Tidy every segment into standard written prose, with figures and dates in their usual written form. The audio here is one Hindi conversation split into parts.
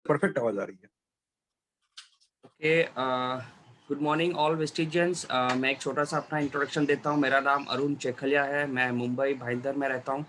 परफेक्ट आवाज आ रही है। Okay, good morning all Vestigians. मैं एक छोटा सा अपना इंट्रोडक्शन देता हूँ। मेरा नाम अरुण चेखलिया है। मैं मुंबई भाईंदर में रहता हूँ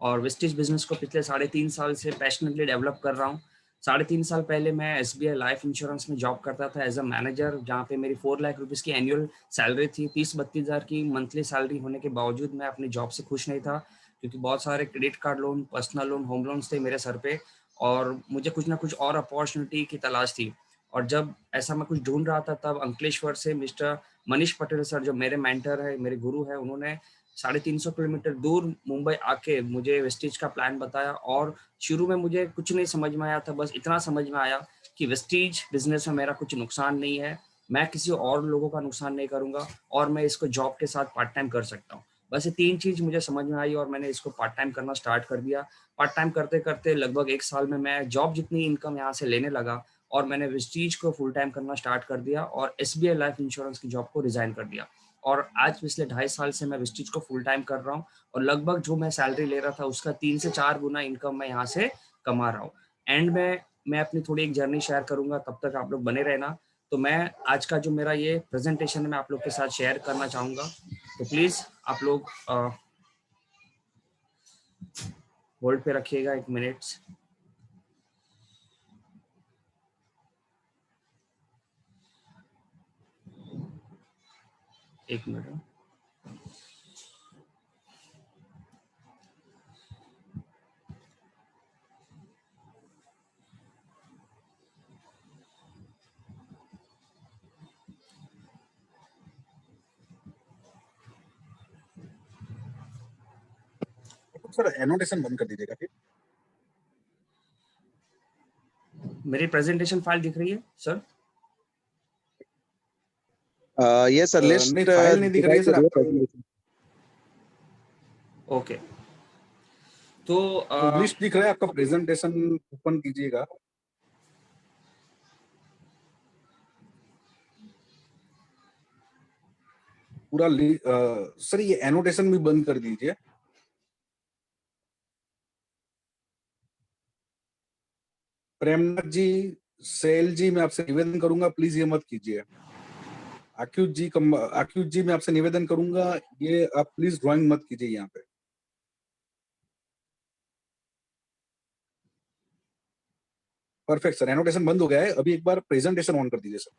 और वेस्टिज बिजनेस को पिछले 3.5 साल से पैशनेटली डेवलप कर रहा हूँ। 3.5 साल पहले मैं एसबीआई लाइफ इंश्योरेंस में जॉब करता था एज अ मैनेजर, जहाँ पे मेरी 4 लाख रुपीज़ की एनुअल सैलरी थी। 30-32 हज़ार की मंथली सैलरी होने के बावजूद मैं अपनी जॉब से खुश नहीं था, क्योंकि बहुत सारे credit card loan, personal loan, home loans थे मेरे सर पे और मुझे कुछ ना कुछ और अपॉर्चुनिटी की तलाश थी। और जब ऐसा मैं कुछ ढूंढ रहा था, तब अंकलेश्वर से मिस्टर मनीष पटेल सर, जो मेरे मेंटर है, मेरे गुरु है, उन्होंने 350 किलोमीटर दूर मुंबई आके मुझे वेस्टिज का प्लान बताया। और शुरू में मुझे कुछ नहीं समझ में आया था, बस इतना समझ में आया कि वेस्टिज बिजनेस में मेरा कुछ नुकसान नहीं है, मैं किसी और लोगों का नुकसान नहीं करूंगा और मैं इसको जॉब के साथ पार्ट टाइम कर सकता हूँ। बस ये 3 चीज़ मुझे समझ में आई और मैंने इसको पार्ट टाइम करना स्टार्ट कर दिया। पार्ट टाइम करते करते लगभग 1 साल में मैं जॉब जितनी इनकम यहाँ से लेने लगा और मैंने वेस्टीज को फुल टाइम करना स्टार्ट कर दिया और एसबीआई लाइफ इंश्योरेंस की जॉब को रिजाइन कर दिया। और आज पिछले 2.5 साल से मैं वेस्टीज को फुल टाइम कर रहा हूँ और लगभग जो मैं सैलरी ले रहा था उसका 3 से 4 गुना इनकम मैं यहाँ से कमा रहा हूँ। एंड में मैं अपनी थोड़ी एक जर्नी शेयर करूंगा, तब तक आप लोग बने रहना। तो मैं आज का जो मेरा ये प्रेजेंटेशन है मैं आप लोग के साथ शेयर करना चाहूंगा, तो प्लीज आप लोग होल्ड पे रखिएगा 1 मिनट। एक मिनट। सर एनोटेशन बंद कर दीजिएगा फिर। मेरी प्रेजेंटेशन फाइल दिख रही है सर? यस सर, लिस्ट नहीं, फाइल नहीं दिख रही है सर आपका। ओके, तो लिस्ट दिख रहा है आपका, प्रेजेंटेशन ओपन कीजिएगा। पूरा सर ये एनोटेशन भी बंद कर दीजिए। प्रेमनाथ जी, सैल जी, मैं आपसे निवेदन करूंगा प्लीज ये मत कीजिए। आक्यूज जी मैं आपसे निवेदन करूंगा, ये आप प्लीज ड्राइंग मत कीजिए यहाँ पे। परफेक्ट सर, एनोटेशन बंद हो गया है। अभी एक बार प्रेजेंटेशन ऑन कर दीजिए सर।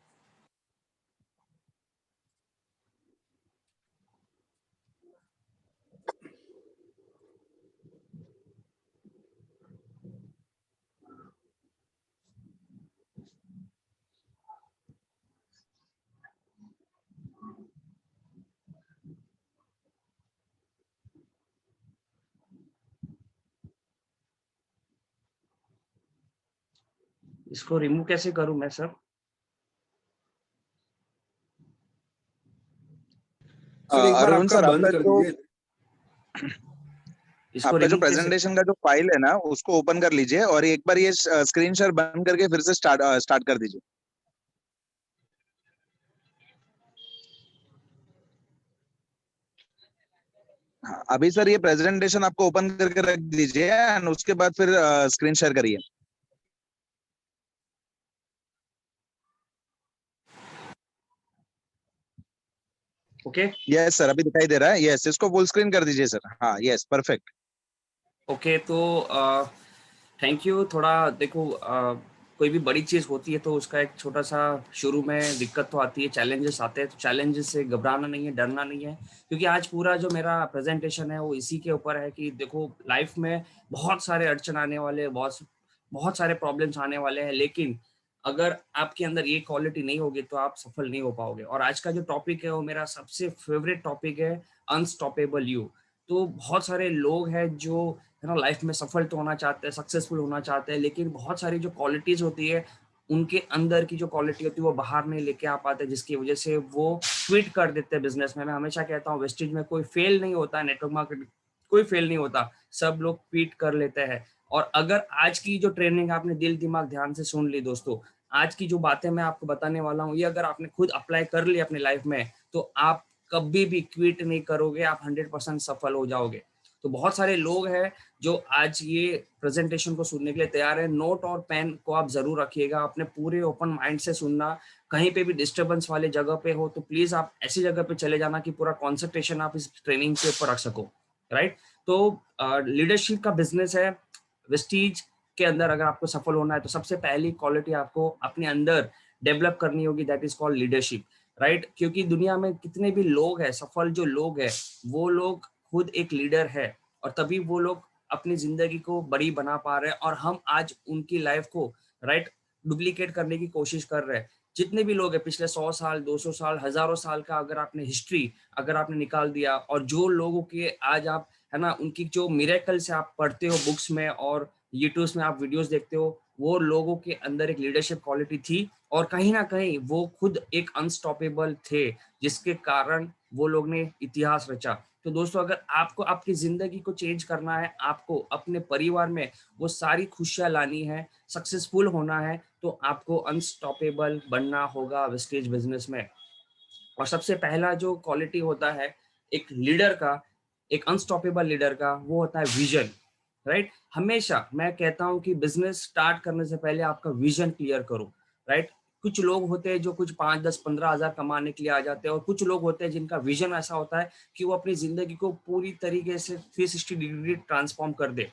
इसको रिमूव कैसे करूं मैं सर? सर एक बार अरुण आपका सर, बंद कर दीजिए। इसको आपका जो रिमूव कैसे? प्रेजेंटेशन का जो फाइल है ना, उसको ओपन कर लीजिए और एक बार ये स्क्रीन शेयर बंद करके फिर से स्टार्ट कर दीजिए। हाँ, अभी सर ये प्रेजेंटेशन आपको ओपन करके रख दीजिए एंड उसके बाद फिर स्क्रीन शेयर करिए। ओके यस सर, अभी दिखाई दे रहा है। यस, इसको फुल स्क्रीन कर दीजिए सर। हाँ, यस, परफेक्ट। ओके, तो थैंक यू। थोड़ा देखो, कोई भी बड़ी चीज़ होती है तो उसका एक छोटा सा शुरू में दिक्कत तो आती है, चैलेंजेस आते हैं। तो चैलेंजेस से घबराना नहीं है, डरना नहीं है, क्योंकि आज पूरा जो मेरा प्रेजेंटेशन है वो इसी के ऊपर है कि देखो, लाइफ में बहुत सारे अड़चन आने वाले, बहुत बहुत सारे प्रॉब्लम्स आने वाले हैं, लेकिन अगर आपके अंदर ये क्वालिटी नहीं होगी तो आप सफल नहीं हो पाओगे। और आज का जो टॉपिक है वो मेरा सबसे फेवरेट टॉपिक है, अनस्टॉपेबल यू। तो बहुत सारे लोग हैं जो है ना लाइफ में सफल तो होना चाहते हैं, सक्सेसफुल होना चाहते हैं, लेकिन बहुत सारी जो क्वालिटीज होती है, उनके अंदर की जो क्वालिटी होती है वो बाहर नहीं लेके आ पाते, जिसकी वजह से वो क्विट कर देते हैं बिजनेस में। मैं हमेशा कहता हूँ वेस्टेज में कोई फेल नहीं होता, नेटवर्क मार्केट कोई फेल नहीं होता, सब लोग क्विट कर लेते हैं। और अगर आज की जो ट्रेनिंग आपने दिल दिमाग ध्यान से सुन ली दोस्तों, आज की जो बातें मैं आपको बताने वाला हूँ, ये अगर आपने खुद अप्लाई कर ली अपनी लाइफ में, तो आप कभी भी क्विट नहीं करोगे, आप 100% सफल हो जाओगे। तो बहुत सारे लोग हैं जो आज ये प्रेजेंटेशन को सुनने के लिए तैयार है। नोट और पेन को आप जरूर रखिएगा, अपने पूरे ओपन माइंड से सुनना। कहीं पे भी डिस्टर्बेंस वाले जगह पे हो तो प्लीज आप ऐसी जगह पे चले जाना कि पूरा कॉन्सेंट्रेशन आप इस ट्रेनिंग के ऊपर रख सको, राइट। तो लीडरशिप का बिजनेस है वेस्टीज के अंदर। अगर आपको सफल होना है तो सबसे पहली क्वालिटी आपको अपने अंदर डेवलप करनी होगी, that is called leadership, right. क्योंकि दुनिया में कितने भी लोग हैं, सफल जो लोग हैं, वो लोग खुद एक लीडर है और तभी वो लोग अपनी जिंदगी को बड़ी बना पा रहे हैं और हम आज उनकी लाइफ को, राइट, डुप्लीकेट करने की कोशिश कर रहे हैं। जितने भी लोग हैं पिछले 100 साल, 200 साल, हजारों साल का अगर आपने हिस्ट्री अगर आपने निकाल दिया, और जो लोगों के आज आप, है ना, उनकी जो मिरेकल्स आप पढ़ते हो बुक्स में और यूट्यूब में आप वीडियोस देखते हो, वो लोगों के अंदर एक लीडरशिप क्वालिटी थी और कहीं ना कहीं वो खुद एक अनस्टॉपेबल थे, जिसके कारण वो लोग ने इतिहास रचा। तो दोस्तों, अगर आपको आपकी जिंदगी को चेंज करना है, आपको अपने परिवार में वो सारी खुशियां लानी है, सक्सेसफुल होना है, तो आपको अनस्टॉपेबल बनना होगा वेस्टेज बिजनेस में। और सबसे पहला जो क्वालिटी होता है एक लीडर का, एक अनस्टॉपेबल लीडर का, वो होता है विजन, राइट। हमेशा मैं कहता हूं कि बिजनेस स्टार्ट करने से पहले आपका विजन क्लियर करो, राइट। कुछ लोग होते हैं जो कुछ 5, 10, 15 हजार कमाने के लिए आ जाते हैं और कुछ लोग होते हैं जिनका विजन ऐसा होता है कि वो अपनी जिंदगी को पूरी तरीके से 360 डिग्री ट्रांसफॉर्म कर दे,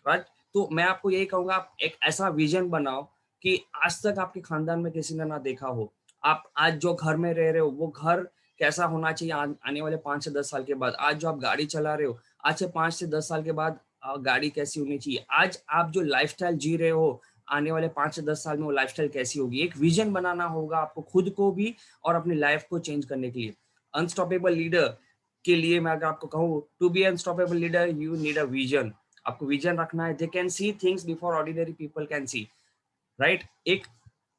राइट। तो मैं आपको यही कहूंगा, आप एक ऐसा विजन बनाओ कि आज तक आपके खानदान में किसी ने ना देखा हो। आप आज जो घर में रह रहे हो वो घर कैसा होना चाहिए आने वाले 5 से 10 साल के बाद। आज जो आप गाड़ी चला रहे हो, आज से 5 से 10 साल के बाद गाड़ी कैसी होनी चाहिए। आज आप जो लाइफस्टाइल जी रहे हो, आने वाले 5 से 10 साल में वो लाइफस्टाइल कैसी होगी। एक विजन बनाना होगा आपको खुद को भी और अपनी लाइफ को चेंज करने के लिए। अनस्टॉपेबल लीडर के लिए मैं अगर आपको कहूँ, to be unstoppable leader you need a vision. आपको विजन रखना है। They can see things before ordinary people can see, right. एक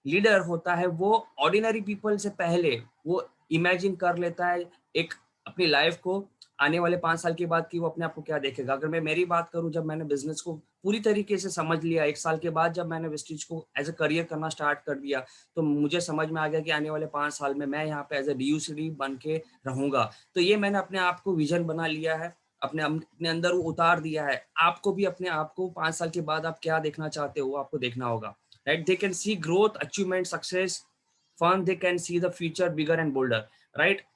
लीडर होता है वो ऑर्डिनरी पीपल से पहले वो इमेजिन कर लेता है एक अपनी लाइफ को आने वाले 5 साल के बाद कि वो अपने आप को क्या देखेगा। अगर मैं मेरी बात करूं, जब मैंने बिजनेस को पूरी तरीके से समझ लिया 1 साल के बाद, जब मैंने वेस्टीज को एज अ करियर करना स्टार्ट कर दिया, तो मुझे समझ में आ गया कि आने वाले 5 साल में मैं यहाँ पे एज अ DUCD बन के रहूंगा। तो ये मैंने अपने आप को विजन बना लिया है, अपने अंदर वो उतार दिया है। आपको भी अपने आप को 5 साल के बाद आप क्या देखना चाहते हो आपको देखना होगा, right? They can see growth, achievement, success, fun. They can see the future bigger and bolder, right?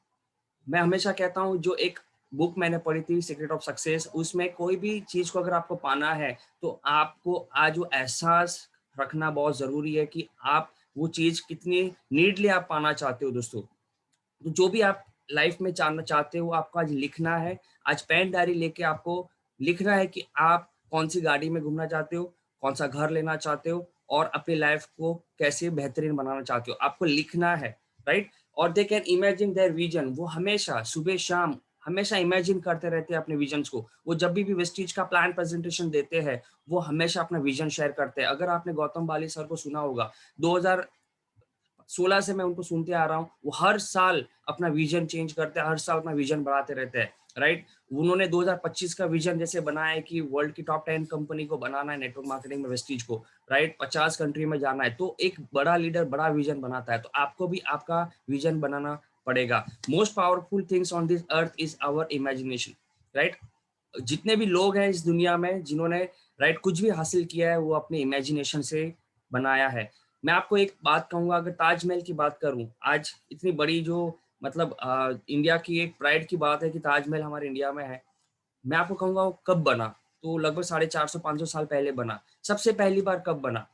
मैं हमेशा कहता हूँ, जो एक बुक मैंने पढ़ी थी सीक्रेट ऑफ सक्सेस, उसमें कोई भी चीज को अगर आपको पाना है तो आपको आज वो एहसास रखना बहुत जरूरी है कि आप वो चीज कितनी नीडली आप पाना चाहते हो दोस्तों। तो जो भी आप लाइफ में जानना चाहते हो आपको आज लिखना है। आज पेन डायरी लेके आपको लिखना है कि आप कौन सी गाड़ी में घूमना चाहते हो, कौन सा घर लेना चाहते हो और अपनी लाइफ को कैसे बेहतरीन बनाना चाहते हो, आपको लिखना है, राइट। और they can imagine their vision. वो हमेशा सुबह शाम हमेशा इमेजिन करते रहते हैं अपने विजन्स को। वो जब भी वेस्टीज का प्लान प्रेजेंटेशन देते हैं वो हमेशा अपना विजन शेयर करते हैं। अगर आपने गौतम बाली सर को सुना होगा, 2016 से मैं उनको सुनते आ रहा हूँ, वो हर साल अपना विजन चेंज करते हैं, हर साल अपना विजन बढ़ाते रहते हैं, राइट। उन्होंने 2025 का विजन जैसे बनाया है कि वर्ल्ड की टॉप 10 कंपनी को बनाना है नेटवर्क मार्केटिंग में वेस्टीज को, राइट, 50 कंट्री में जाना है। तो एक बड़ा लीडर बड़ा विजन बनाता है, तो आपको भी आपका विजन बनाना पड़ेगा। Most powerful things on this earth is our imagination, right. जितने भी लोग हैं इस दुनिया में जिन्होंने, राइट, कुछ भी हासिल किया है वो अपने इमेजिनेशन से बनाया है। मैं आपको एक बात कहूंगा, अगर ताजमहल की बात करूं, आज इतनी बड़ी जो मतलब इंडिया की एक प्राइड की बात है कि ताजमहल हमारे इंडिया में है। मैं आपको कहूंगा वो कब बना, तो लगभग 450-500 साल पहले बना। सबसे पहली बार कब बना,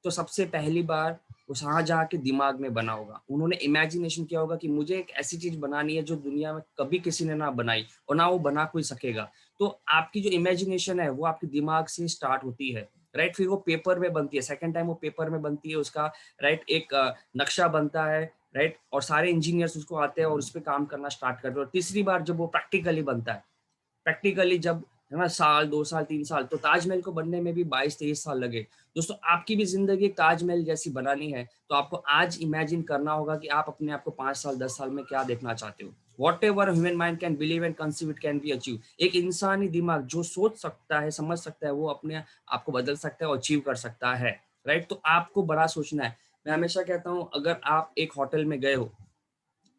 तो सबसे पहली बार वो शाहजहां के दिमाग में बना होगा। उन्होंने इमेजिनेशन किया होगा कि मुझे एक ऐसी चीज बनानी है जो दुनिया में कभी किसी ने ना बनाई और ना वो बना कोई सकेगा। तो आपकी जो इमेजिनेशन है वो आपके दिमाग से स्टार्ट होती है, राइट। फिर वो पेपर में बनती है, सेकंड टाइम वो पेपर में बनती है उसका, राइट, एक नक्शा बनता है, राइट, और सारे इंजीनियर्स उसको आते हैं और उस पर काम करना स्टार्ट करते हैं। और तीसरी बार जब वो प्रैक्टिकली बनता है, प्रैक्टिकली जब, है ना, साल 2 साल 3 साल, तो ताजमहल को बनने में भी 22-23 साल लगे। दोस्तों, आपकी भी जिंदगी एक ताजमहल जैसी बनानी है तो आपको आज इमेजिन करना होगा कि आप अपने आप को 5 साल 10 साल में क्या देखना चाहते हो। What ever human mind can believe and conceive it can be achieve. एक इंसानी दिमाग जो सोच सकता है, समझ सकता है, वो अपने आप को बदल सकता है और अचीव कर सकता है, राइट। तो आपको बड़ा सोचना है। मैं हमेशा कहता हूँ, अगर आप एक होटल में गए हो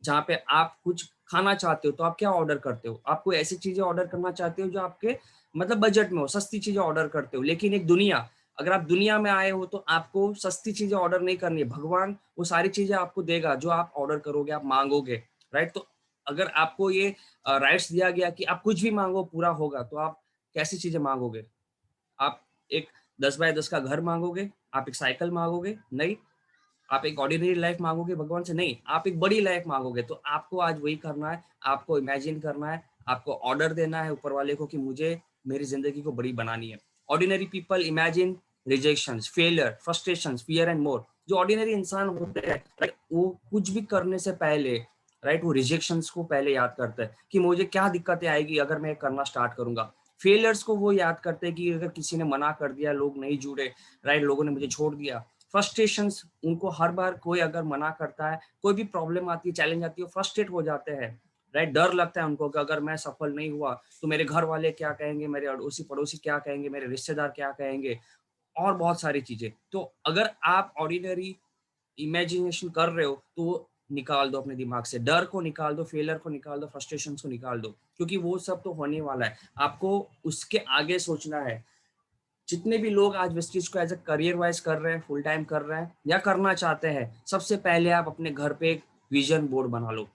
जहाँ पे आप कुछ खाना चाहते हो तो आप क्या ऑर्डर करते हो? आप कोई ऐसी चीजें ऑर्डर करना चाहते हो जो आपके मतलब बजट में हो, सस्ती चीजें ऑर्डर करते हो। लेकिन एक दुनिया, अगर आप दुनिया में आए हो तो आपको सस्ती चीजें ऑर्डर नहीं करनी है। भगवान वो सारी चीजें आपको देगा जो आप ऑर्डर करोगे, आप मांगोगे, राइट? तो अगर आपको ये राइट्स दिया गया कि आप कुछ भी मांगो पूरा होगा, तो आप कैसी चीजें मांगोगे? आप एक 10 बाय 10 का घर मांगोगे? आप एक साइकिल मांगोगे? नहीं। आप एक ऑर्डिनरी लाइफ मांगोगे भगवान से? नहीं। आप एक बड़ी लाइफ मांगोगे। तो आपको आज वही करना है, आपको इमेजिन करना है, आपको ऑर्डर देना है ऊपर वाले को कि मुझे मेरी जिंदगी को बड़ी बनानी है। Ordinary people imagine rejections, failure, frustrations, fear and more. जो ऑर्डिनरी इंसान होते हैं, राइट, वो कुछ भी करने से पहले, राइट, वो रिजेक्शंस को पहले याद करते हैं कि मुझे क्या दिक्कतें आएगी अगर मैं करना स्टार्ट करूंगा। फेलियर्स को वो याद करते हैं कि अगर किसी ने मना कर दिया, लोग नहीं जुड़े, राइट, लोगों ने मुझे छोड़ दिया। फ्रस्ट्रेशंस, उनको हर बार कोई अगर मना करता है, कोई भी प्रॉब्लम आती है, चैलेंज आती है, फ्रस्ट्रेट हो जाते हैं, राइट। डर लगता है उनको कि अगर मैं सफल नहीं हुआ तो मेरे घर वाले क्या कहेंगे, मेरे अड़ोसी पड़ोसी क्या कहेंगे, मेरे रिश्तेदार क्या कहेंगे, और बहुत सारी चीजें। तो अगर आप ऑर्डिनरी इमेजिनेशन कर रहे हो तो वो निकाल दो अपने दिमाग से, डर को निकाल दो, फेलियर को निकाल दो, फ्रस्ट्रेशन को निकाल दो, क्योंकि वो सब तो होने वाला है। आपको उसके आगे सोचना है। जितने भी लोग आज वेस्टीज को एज ए करियर वाइज कर रहे हैं, फुल टाइम कर रहे हैं या करना चाहते हैं, सबसे पहले आप अपने घर पे एक विजन बोर्ड बना लो।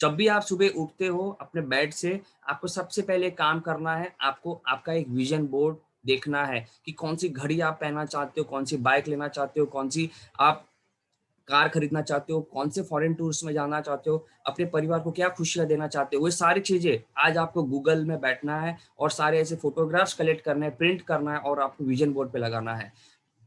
जब भी आप सुबह उठते हो अपने बेड से, आपको सबसे पहले काम करना है, आपको आपका एक विजन बोर्ड देखना है कि कौन सी घड़ी आप पहनना चाहते हो, कौन सी बाइक लेना चाहते हो, कौन सी आप कार खरीदना चाहते हो, कौन से फॉरेन टूर्स में जाना चाहते हो, अपने परिवार को क्या खुशियां देना चाहते हो। वो सारी चीजें आज आपको गूगल में बैठना है और सारे ऐसे फोटोग्राफ्स कलेक्ट करने हैं, प्रिंट करना है और आपको विजन बोर्ड पे लगाना है।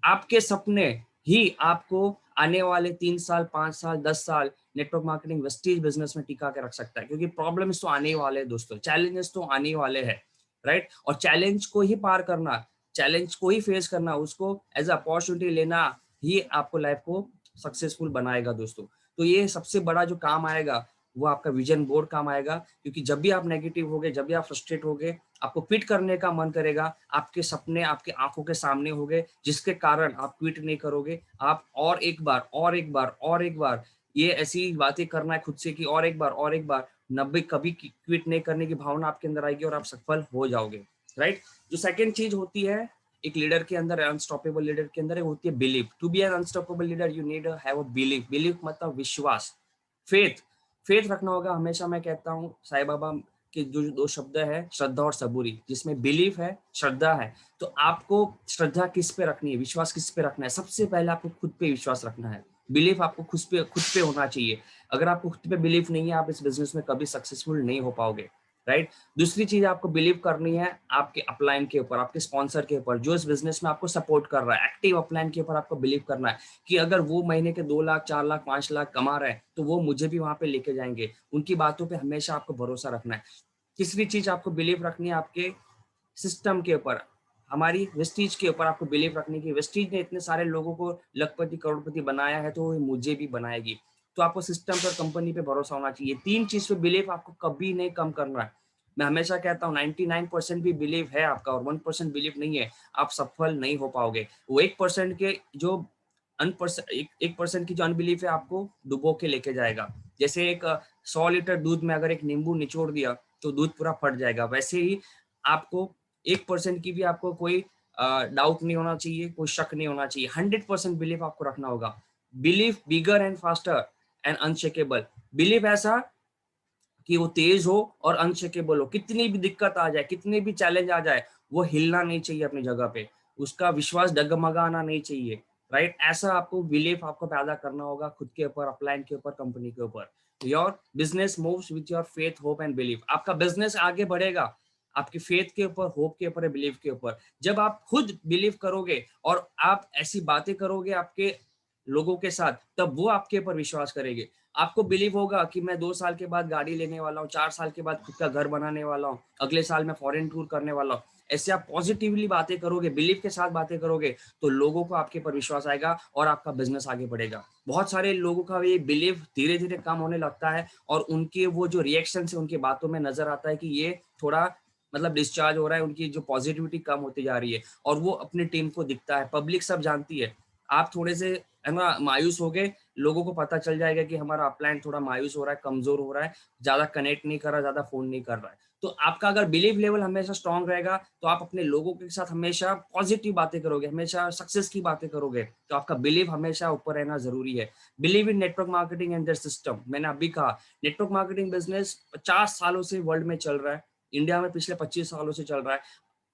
आपके सपने ही आपको आने वाले 3 साल, 5 साल, 10 साल नेटवर्क मार्केटिंग वेस्टीज बिजनेस में टिका के रख सकता है, क्योंकि प्रॉब्लम्स तो आने ही वाले हैं दोस्तों, चैलेंजेस तो आने ही वाले हैं, राइट। और चैलेंज को ही पार करना, चैलेंज को ही फेस करना, उसको एज अपॉर्चुनिटी लेना ही आपको लाइफ को सक्सेसफुल बनाएगा दोस्तों। तो ये सबसे बड़ा जो काम आएगा वो आपका विजन बोर्ड काम आएगा, क्योंकि जब भी आप नेगेटिव होगे, जब भी आप फ्रस्ट्रेट होगे, आपको क्विट करने का मन करेगा, आपके सपने आपके आंखों के सामने होंगे, जिसके कारण आप क्विट नहीं करोगे। आप और एक बार और एक बार और एक बार ये ऐसी बातें करना है खुद से कि और एक बार और एक बार, 90 कभी क्विट नहीं करने की भावना आपके अंदर आएगी और आप सफल हो जाओगे, राइट। जो सेकंड चीज होती है एक लीडर के अंदर, अनस्टॉपेबल लीडर के अंदर, होती है believe. To be an unstoppable leader you need have a believe. Believe मतलब विश्वास, फेथ। फेथ रखना होगा हमेशा। मैं कहता हूँ साईं बाबा के जो 2 शब्द है, श्रद्धा और सबूरी, जिसमें बिलीफ है, श्रद्धा है। तो आपको श्रद्धा किस पे रखनी है, विश्वास किस पे रखना है? सबसे पहले आपको खुद पे विश्वास रखना है। बिलीफ आपको खुद पे होना चाहिए। अगर आपको खुद पे बिलीफ नहीं है, आप इस बिजनेस में कभी सक्सेसफुल नहीं हो पाओगे, राइट। दूसरी चीज आपको बिलीव करनी है आपके अपलाइन के ऊपर, आपके स्पॉन्सर के ऊपर, जो इस बिजनेस में आपको सपोर्ट कर रहा है। एक्टिव अपलाइन के ऊपर आपको बिलीव करना है कि अगर वो महीने के 2 लाख, 4 लाख, 5 लाख कमा रहे हैं तो वो मुझे भी वहां पे लेके जाएंगे। उनकी बातों पे हमेशा आपको भरोसा रखना है। तीसरी चीज आपको बिलीव रखनी है आपके सिस्टम के ऊपर, हमारी वेस्टीज के ऊपर आपको बिलीव रखने की। वेस्टीज ने इतने सारे लोगों को लखपति करोड़पति बनाया है, तो वो मुझे भी बनाएगी। तो आपको सिस्टम पर, कंपनी पे भरोसा होना चाहिए। 3 चीज पे बिलीव आपको कभी नहीं कम करना है। मैं हमेशा कहता हूँ 99% भी बिलीव है आपका और 1% बिलीव नहीं है, आप सफल नहीं हो पाओगे। वो 1% के जो 1% की जो अनबिलीफ है आपको डुबो के लेके जाएगा। जैसे एक 100 लीटर दूध में अगर एक नींबू निचोड़ दिया तो दूध पूरा फट जाएगा, वैसे ही आपको 1% की भी आपको कोई डाउट नहीं होना चाहिए, कोई शक नहीं होना चाहिए। 100% बिलीफ आपको रखना होगा। Belief bigger and faster and unshakeable. Belief ऐसा कि वो तेज हो और अनशेकेबल हो, कितनी भी दिक्कत आ जाए, कितने भी चैलेंज आ जाए, वो हिलना नहीं चाहिए अपनी जगह पे, उसका विश्वास डगमगाना नहीं चाहिए, राइट। ऐसा आपको बिलीफ आपको पैदा करना होगा खुद के ऊपर, अपलाइन के ऊपर, कंपनी के ऊपर। Your business moves with your faith, hope and belief. आपका बिजनेस आगे बढ़ेगा आपकी फेथ के ऊपर, होप के ऊपर, बिलीफ के ऊपर। जब आप खुद बिलीव करोगे और आप ऐसी बातें करोगे आपके लोगों के साथ, तब वो आपके ऊपर विश्वास करेंगे। आपको बिलीव होगा कि मैं 2 साल के बाद गाड़ी लेने वाला हूँ, 4 साल के बाद खुद का घर बनाने वाला हूँ, अगले साल मैं फॉरेन टूर करने वाला हूँ। ऐसे आप पॉजिटिवली बातें करोगे, बिलीव के साथ बातें करोगे, तो लोगों को आपके ऊपर विश्वास आएगा और आपका बिजनेस आगे बढ़ेगा। बहुत सारे लोगों का ये बिलीव धीरे धीरे कम होने लगता है और उनके वो जो रिएक्शन है उनकी बातों में नजर आता है कि ये थोड़ा मतलब डिस्चार्ज हो रहा है, उनकी जो पॉजिटिविटी कम होती जा रही है, और वो अपनी टीम को दिखता है, पब्लिक सब जानती है। आप थोड़े से है ना मायूस हो गए, लोगों को पता चल जाएगा कि हमारा अपलाइन थोड़ा मायूस हो रहा है, कमजोर हो रहा है, ज्यादा कनेक्ट नहीं कर रहा, ज्यादा फोन नहीं कर रहा है। तो आपका अगर बिलीव लेवल हमेशा स्ट्रांग रहेगा तो आप अपने लोगों के साथ हमेशा पॉजिटिव बातें करोगे, हमेशा सक्सेस की बातें करोगे, तो आपका बिलीव हमेशा ऊपर रहना जरूरी है। Believe in network marketing and there system. मैंने अभी कहा नेटवर्क मार्केटिंग बिजनेस 50 सालों से वर्ल्ड में चल रहा है, इंडिया में पिछले 25 सालों से चल रहा है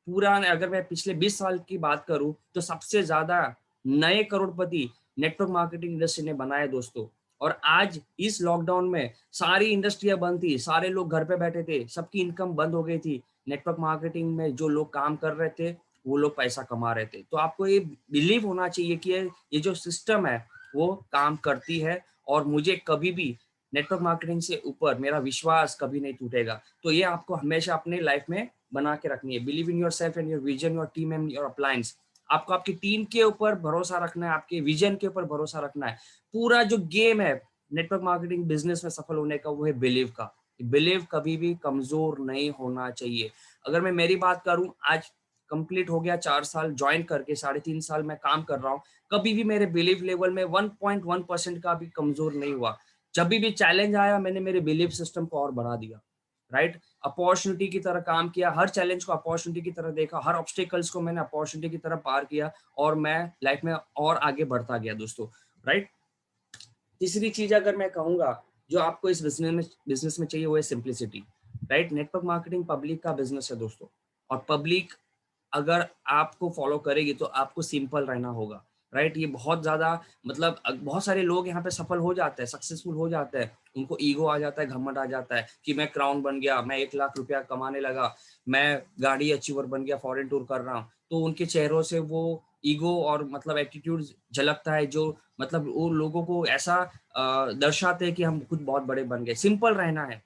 पूरा। अगर मैं पिछले 20 साल की बात करूं तो सबसे ज्यादा नए करोड़पति नेटवर्क मार्केटिंग इंडस्ट्री ने बनाए दोस्तों। और आज इस लॉकडाउन में सारी इंडस्ट्रियां बंद थी, सारे लोग घर पे बैठे थे, सबकी इनकम बंद हो गई थी, नेटवर्क मार्केटिंग में जो लोग काम कर रहे थे वो लोग पैसा कमा रहे थे। तो आपको ये बिलीव होना चाहिए कि ये जो सिस्टम है वो काम करती है, और मुझे कभी भी नेटवर्क मार्केटिंग से ऊपर मेरा विश्वास कभी नहीं टूटेगा। तो ये आपको हमेशा अपने लाइफ में बना के रखनी है। Believe in your self and your vision, your team and your appliance. आपको आपकी टीम के ऊपर भरोसा रखना है, आपके विजन के ऊपर भरोसा रखना है। पूरा जो गेम है नेटवर्क मार्केटिंग बिजनेस में सफल होने का वो है बिलीव का। बिलीव कभी भी कमजोर नहीं होना चाहिए। अगर मैं मेरी बात करूं, आज कंप्लीट हो गया 4 साल ज्वाइन करके, 3.5 साल मैं काम कर रहा हूं, कभी भी मेरे बिलीव लेवल में 1.1% का भी कमजोर नहीं हुआ। जब भी चैलेंज आया मैंने मेरे बिलीव सिस्टम को और बढ़ा दिया, राइट। अपॉर्चुनिटी की तरह काम किया, हर चैलेंज को अपॉर्चुनिटी की तरह देखा, हर ऑब्स्टिकल्स को मैंने अपॉर्चुनिटी की तरह पार किया, और मैं लाइफ में और आगे बढ़ता गया दोस्तों, राइट। तीसरी चीज अगर मैं कहूंगा जो आपको इस बिजनेस में चाहिए वो है simplicity, right. Network marketing public का बिजनेस है दोस्तों, और पब्लिक अगर आपको फॉलो करेगी तो आपको सिंपल रहना होगा, राइट। ये बहुत ज्यादा मतलब बहुत सारे लोग यहाँ पे सफल हो जाते हैं, सक्सेसफुल हो जाते हैं, उनको ईगो आ जाता है, घमंड आ जाता है कि मैं क्राउन बन गया, मैं 1 लाख रुपया कमाने लगा, मैं गाड़ी अचीवर बन गया, फॉरेन टूर कर रहा हूँ। तो उनके चेहरों से वो ईगो और मतलब एटीट्यूड झलकता है, जो मतलब वो लोगों को ऐसा दर्शाते हैं कि हम कुछ बहुत बड़े बन गए। सिंपल रहना है।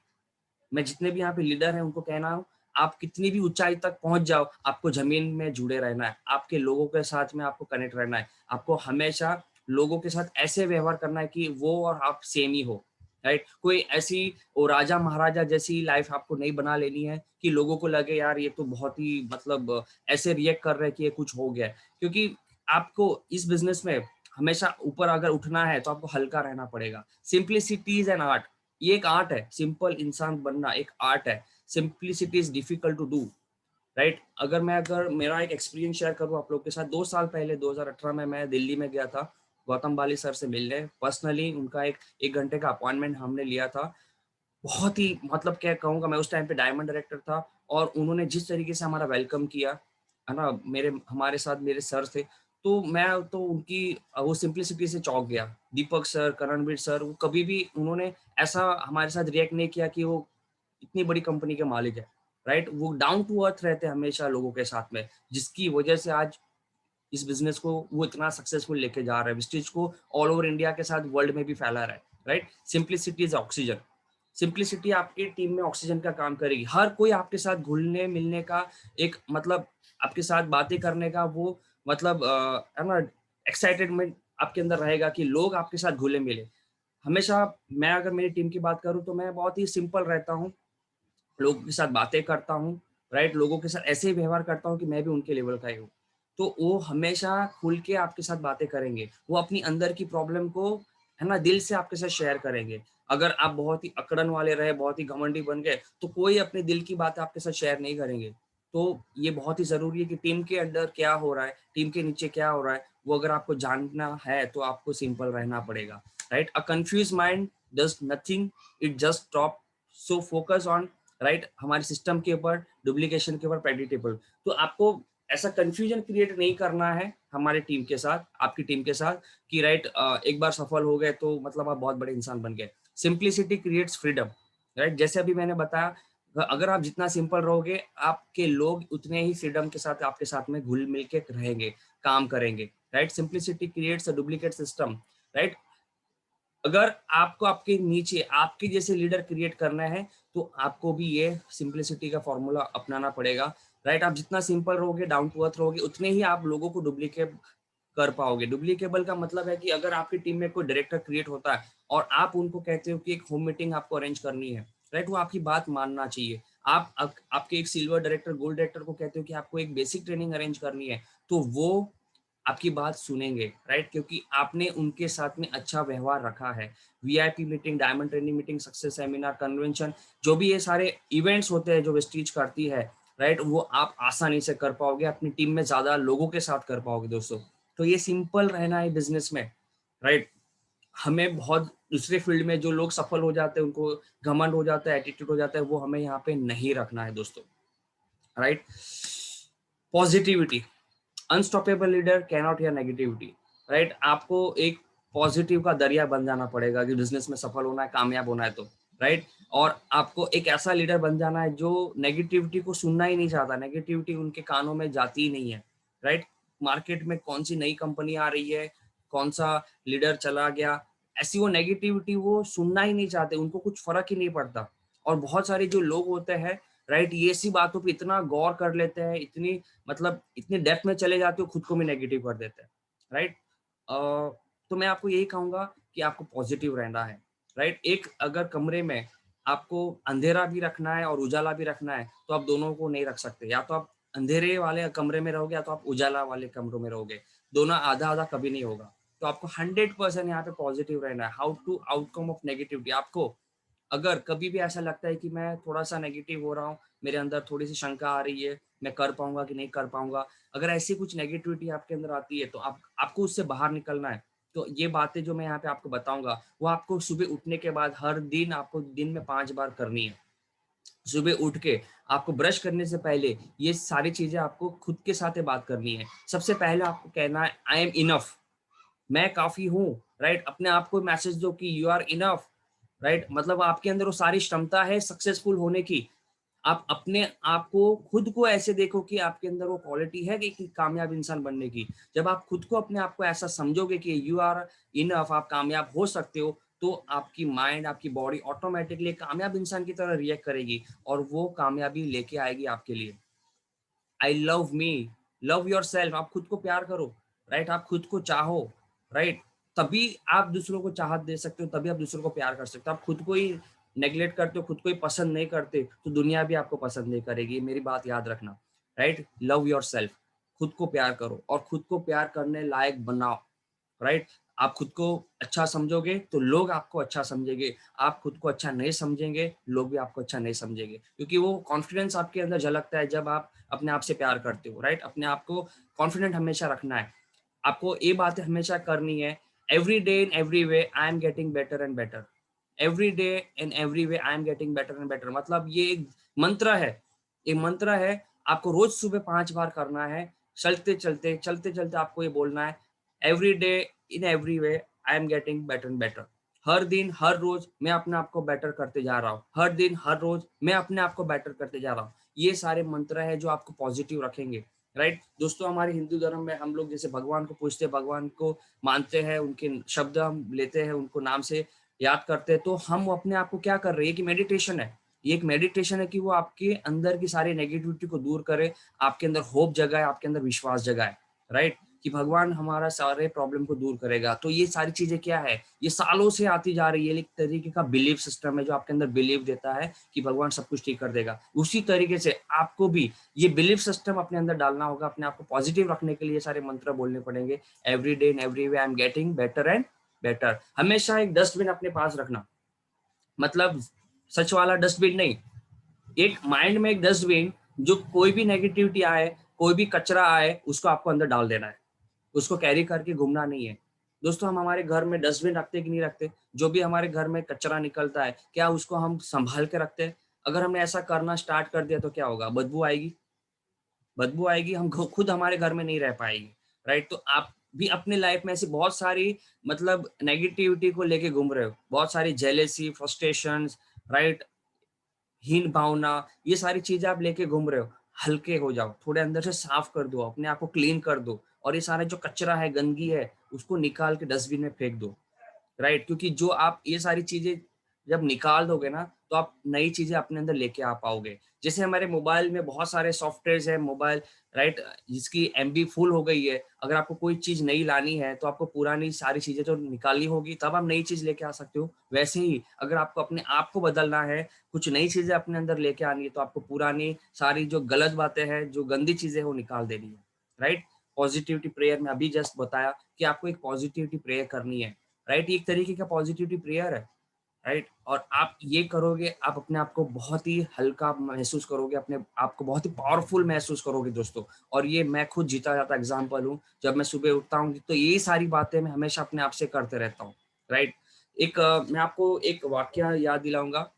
मैं जितने भी यहाँ पे लीडर हैं उनको कहना हूँ, आप कितनी भी ऊंचाई तक पहुंच जाओ, आपको जमीन में जुड़े रहना है, आपके लोगों के साथ में आपको कनेक्ट रहना है, आपको हमेशा लोगों के साथ ऐसे व्यवहार करना है कि वो और आप सेम ही हो, राइट। कोई ऐसी वो राजा महाराजा जैसी लाइफ आपको नहीं बना लेनी है कि लोगों को लगे यार ये तो बहुत ही मतलब ऐसे रिएक्ट कर रहे हैं कि ये कुछ हो गया है। क्योंकि आपको इस बिजनेस में हमेशा ऊपर अगर उठना है तो आपको हल्का रहना पड़ेगा। सिंप्लिसिटी इज एन आर्ट, ये एक आर्ट है, सिंपल इंसान बनना एक आर्ट है। Simplicity is difficult to do, right. अगर मेरा एक एक्सपीरियंस शेयर करूँ आप लोग के साथ, 2 साल पहले 2018 में मैं दिल्ली में गया था गौतम बाली सर से मिलने पर्सनली। उनका एक घंटे का अपॉइंटमेंट हमने लिया था। बहुत ही मतलब क्या कहूँगा, मैं उस टाइम पे डायमंड डायरेक्टर था, और उन्होंने जिस तरीके से हमारा वेलकम किया है ना, हमारे साथ मेरे सर थे, तो मैं तो उनकी वो सिंप्लिसिटी से चौंक गया। दीपक सर, करणवीर सर, वो कभी भी उन्होंने ऐसा हमारे साथ रिएक्ट नहीं किया कि वो इतनी बड़ी कंपनी के मालिक है, राइट। वो डाउन टू अर्थ रहते हैं हमेशा लोगों के साथ में, जिसकी वजह से आज इस बिजनेस को वो इतना सक्सेसफुल लेके जा रहा है, विस्टिज को ऑल ओवर इंडिया के साथ वर्ल्ड में भी फैला रहा है, right. Simplicity is oxygen. Simplicity आपकी टीम में ऑक्सीजन का काम करेगी। हर कोई आपके साथ घुलने मिलने का एक मतलब आपके साथ बातें करने का वो मतलब है ना एक्साइटेडमेंट आपके अंदर रहेगा कि लोग आपके साथ घुले मिले। हमेशा मैं अगर मेरी टीम की बात करूं तो मैं बहुत ही सिंपल रहता हूं, लोगों के साथ बातें करता हूँ, राइट। लोगों के साथ ऐसे ही व्यवहार करता हूँ कि मैं भी उनके लेवल का ही हूँ। तो वो हमेशा खुल के आपके साथ बातें करेंगे, वो अपनी अंदर की प्रॉब्लम को है ना दिल से आपके साथ शेयर करेंगे। अगर आप बहुत ही अकड़न वाले रहे, बहुत ही घमंडी बन गए, तो कोई अपने दिल की बात आपके साथ शेयर नहीं करेंगे। तो ये बहुत ही जरूरी है कि टीम के अंदर क्या हो रहा है, टीम के नीचे क्या हो रहा है, वो अगर आपको जानना है तो आपको सिंपल रहना पड़ेगा, right. A confuse mind does nothing, it just stop. So focus on, right, हमारे सिस्टम के ऊपर, डुप्लीकेशन के ऊपर, प्रेडिक्टेबल। तो आपको ऐसा कंफ्यूजन क्रिएट नहीं करना है हमारे टीम के साथ, आपकी टीम के साथ, कि राइट एक बार सफल हो गए तो मतलब आप बहुत बड़े इंसान बन गए। Simplicity creates freedom, right. जैसे अभी मैंने बताया, अगर आप जितना सिंपल रहोगे आपके लोग उतने ही फ्रीडम के साथ आपके साथ में घुल मिल के रहेंगे, काम करेंगे, right. Simplicity creates a duplicate system, right. अगर आपको आपके नीचे आपके जैसे लीडर क्रिएट करना है तो आपको भी ये सिंपलिसिटी का फॉर्मूला अपनाना पड़ेगा, राइट। आप जितना सिंपल रहोगे, डाउन टू अर्थ रहोगे, उतने ही आप लोगों को डुप्लीकेट कर पाओगे। डुप्लीकेबल का मतलब है कि अगर आपकी टीम में कोई डायरेक्टर क्रिएट होता है और आप उनको कहते हो कि एक होम मीटिंग आपको अरेंज करनी है, राइट, वो आपकी बात मानना चाहिए। आपके एक सिल्वर डायरेक्टर, गोल्ड डायरेक्टर को कहते हो कि आपको एक बेसिक ट्रेनिंग अरेंज करनी है, तो वो आपकी बात सुनेंगे, राइट, क्योंकि आपने उनके साथ में अच्छा व्यवहार रखा है। VIP meeting, diamond training meeting, success seminar, convention, जो भी ये सारे इवेंट्स होते हैं जो वेस्टीज करती है, राइट, वो आप आसानी से कर पाओगे, अपनी टीम में ज्यादा लोगों के साथ कर पाओगे दोस्तों। तो ये सिंपल रहना है बिजनेस में, राइट। हमें बहुत दूसरे फील्ड में जो लोग सफल हो जाते हैं उनको घमंड हो जाता है, एटीट्यूड हो जाता है, वो हमें यहाँ पे नहीं रखना है दोस्तों, right. Positivity, unstoppable leader cannot here negativity, right. आपको एक पॉजिटिव का दरिया बन जाना पड़ेगा कि बिजनेस में सफल होना है, कामयाब होना है तो, राइट। और आपको एक ऐसा लीडर बन जाना है जो नेगेटिविटी को सुनना ही नहीं चाहता, नेगेटिविटी उनके कानों में जाती ही नहीं है, राइट। मार्केट में कौन सी नई कंपनी आ रही है, कौन सा लीडर चला गया, ऐसी वो नेगेटिविटी वो सुनना ही नहीं चाहते, उनको कुछ फर्क ही नहीं पड़ता। और बहुत सारे जो लोग होते हैं, राइट, ये सी बातों पे इतना गौर कर लेते हैं, इतनी मतलब इतने डेप्थ में चले जाते हो, खुद को भी नेगेटिव कर देते हैं, राइट। तो मैं आपको यही कहूंगा कि आपको पॉजिटिव रहना है, राइट। एक अगर कमरे में आपको अंधेरा भी रखना है और उजाला भी रखना है तो आप दोनों को नहीं रख सकते, या तो आप अंधेरे वाले कमरे में रहोगे या तो आप उजाला वाले कमरों में रहोगे, दोनों आधा आधा कभी नहीं होगा। तो आपको 100% यहाँ पे पॉजिटिव रहना है। How to outcome of negativity, आपको अगर कभी भी ऐसा लगता है कि मैं थोड़ा सा नेगेटिव हो रहा हूँ, मेरे अंदर थोड़ी सी शंका आ रही है, मैं कर पाऊंगा कि नहीं कर पाऊंगा, अगर ऐसी कुछ नेगेटिविटी आपके अंदर आती है तो आपको उससे बाहर निकलना है। तो ये बातें जो मैं यहाँ पे आपको बताऊंगा वो आपको सुबह उठने के बाद हर दिन आपको दिन में 5 बार करनी है। सुबह उठ के आपको ब्रश करने से पहले ये सारी चीजें आपको खुद के साथ बात करनी है। सबसे पहले आपको कहना है आई एम इनफ, मैं काफी हूँ, राइट। अपने आप को मैसेज दो कि यू आर इनफ, राइट। मतलब आपके अंदर वो सारी क्षमता है सक्सेसफुल होने की। आप अपने आप को खुद को ऐसे देखो कि आपके अंदर वो क्वालिटी है कि कामयाब इंसान बनने की। जब आप खुद को अपने आप को ऐसा समझोगे कि यू आर इनफ, आप कामयाब हो सकते हो, तो आपकी माइंड, आपकी बॉडी ऑटोमेटिकली कामयाब इंसान की तरह रिएक्ट करेगी और वो कामयाबी लेके आएगी आपके लिए। I love me, love your self, आप खुद को प्यार करो, राइट। आप खुद को चाहो, राइट। तभी आप दूसरों को चाहत दे सकते हो, तभी आप दूसरों को प्यार कर सकते हो। आप खुद को ही नेग्लेक्ट करते हो, खुद को ही पसंद नहीं करते, तो दुनिया भी आपको पसंद नहीं करेगी, मेरी बात याद रखना, राइट। लव योर सेल्फ, खुद को प्यार करो और खुद को प्यार करने लायक बनाओ, राइट। आप खुद को अच्छा समझोगे तो लोग आपको अच्छा समझेंगे, आप खुद को अच्छा नहीं समझेंगे लोग भी आपको अच्छा नहीं समझेंगे, क्योंकि वो कॉन्फिडेंस आपके अंदर झलकता है जब आप अपने आप से प्यार करते हो, राइट। अपने आप को कॉन्फिडेंट हमेशा रखना है, आपको ये बातें हमेशा करनी है। Every day in every way I am getting better and better, every day in every way I am getting better and better, मतलब ये एक मंत्र है, एक मंत्र है। आपको रोज सुबह 5 बार करना है, चलते चलते चलते चलते आपको ये बोलना है, every day in every way I am getting better and better. हर दिन हर रोज मैं अपने आप को बेटर करते जा रहा हूँ, हर दिन हर रोज मैं अपने आप को बेटर करते जा रहा हूँ। ये सारे मंत्र है जो आपको पॉजिटिव रखेंगे, राइट। दोस्तों, हमारे हिंदू धर्म में हम लोग जैसे भगवान को पूछते हैं, भगवान को मानते हैं, उनके शब्द हम लेते हैं, उनको नाम से याद करते हैं, तो हम अपने आप को क्या कर रहे हैं कि मेडिटेशन है, ये एक मेडिटेशन है कि वो आपके अंदर की सारी नेगेटिविटी को दूर करे, आपके अंदर होप जगाए, आपके अंदर विश्वास जगाए, राइट, कि भगवान हमारा सारे प्रॉब्लम को दूर करेगा। तो ये सारी चीजें क्या है, ये सालों से आती जा रही है, एक तरीके का बिलीफ सिस्टम है जो आपके अंदर बिलीव देता है कि भगवान सब कुछ ठीक कर देगा। उसी तरीके से आपको भी ये बिलीफ सिस्टम अपने अंदर डालना होगा, अपने आप को पॉजिटिव रखने के लिए सारे मंत्र बोलने पड़ेंगे। Every day in every way I am getting better and better. हमेशा एक डस्टबिन अपने पास रखना, मतलब सच वाला डस्टबिन नहीं, एक माइंड में एक डस्टबिन, जो कोई भी नेगेटिविटी आए, कोई भी कचरा आए, उसको आपको अंदर डाल देना है, उसको कैरी करके घूमना नहीं है। दोस्तों, हम हमारे घर में डस्टबिन रखते कि नहीं रखते? जो भी हमारे घर में कचरा निकलता है, क्या उसको हम संभाल के रखते हैं? अगर हमने ऐसा करना स्टार्ट कर दिया तो क्या होगा? बदबू आएगी, बदबू आएगी, हम खुद हमारे घर में नहीं रह पाएगी, राइट। तो आप भी अपने लाइफ में ऐसी बहुत सारी मतलब नेगेटिविटी को लेके घूम रहे हो, बहुत सारी जेलेसी, फ्रस्ट्रेशन, राइट, हीन भावना, ये सारी चीजें आप लेके घूम रहे हो। हल्के हो जाओ, थोड़े अंदर से साफ कर दो, अपने आप को क्लीन कर दो, और ये सारे जो कचरा है, गंदगी है, उसको निकाल के डस्टबिन में फेंक दो, राइट। क्योंकि जो आप ये सारी चीजें जब निकाल दोगे ना, तो आप नई चीजें अपने अंदर लेके आ पाओगे। जैसे हमारे मोबाइल में बहुत सारे सॉफ्टवेयर है, मोबाइल, राइट, जिसकी एमबी फुल हो गई है, अगर आपको कोई चीज नई लानी है तो आपको पुरानी सारी चीजें तो निकालनी होगी, तब आप नई चीज लेके आ सकते हो। वैसे ही अगर आपको अपने आप को बदलना है, कुछ नई चीजें अपने अंदर लेके आनी है, तो आपको पुरानी सारी जो गलत बातें हैं, जो गंदी चीजें हैं, वो निकाल देनी है, राइट। पॉजिटिविटी प्रेयर में अभी जस्ट बताया कि आपको एक पॉजिटिविटी प्रेयर करनी है, राइट। एक तरीके का पॉजिटिविटी प्रेयर है, राइट। और आप ये करोगे, आप अपने आप को बहुत ही हल्का महसूस करोगे, अपने आप को बहुत ही पावरफुल महसूस करोगे दोस्तों। और ये मैं खुद जीता जाता एग्जाम्पल हूँ। जब मैं सुबह उठता हूँ तो ये सारी बातें मैं हमेशा अपने आप से करते रहता हूँ, राइट। मैं आपको एक वाकया याद दिलाऊंगा।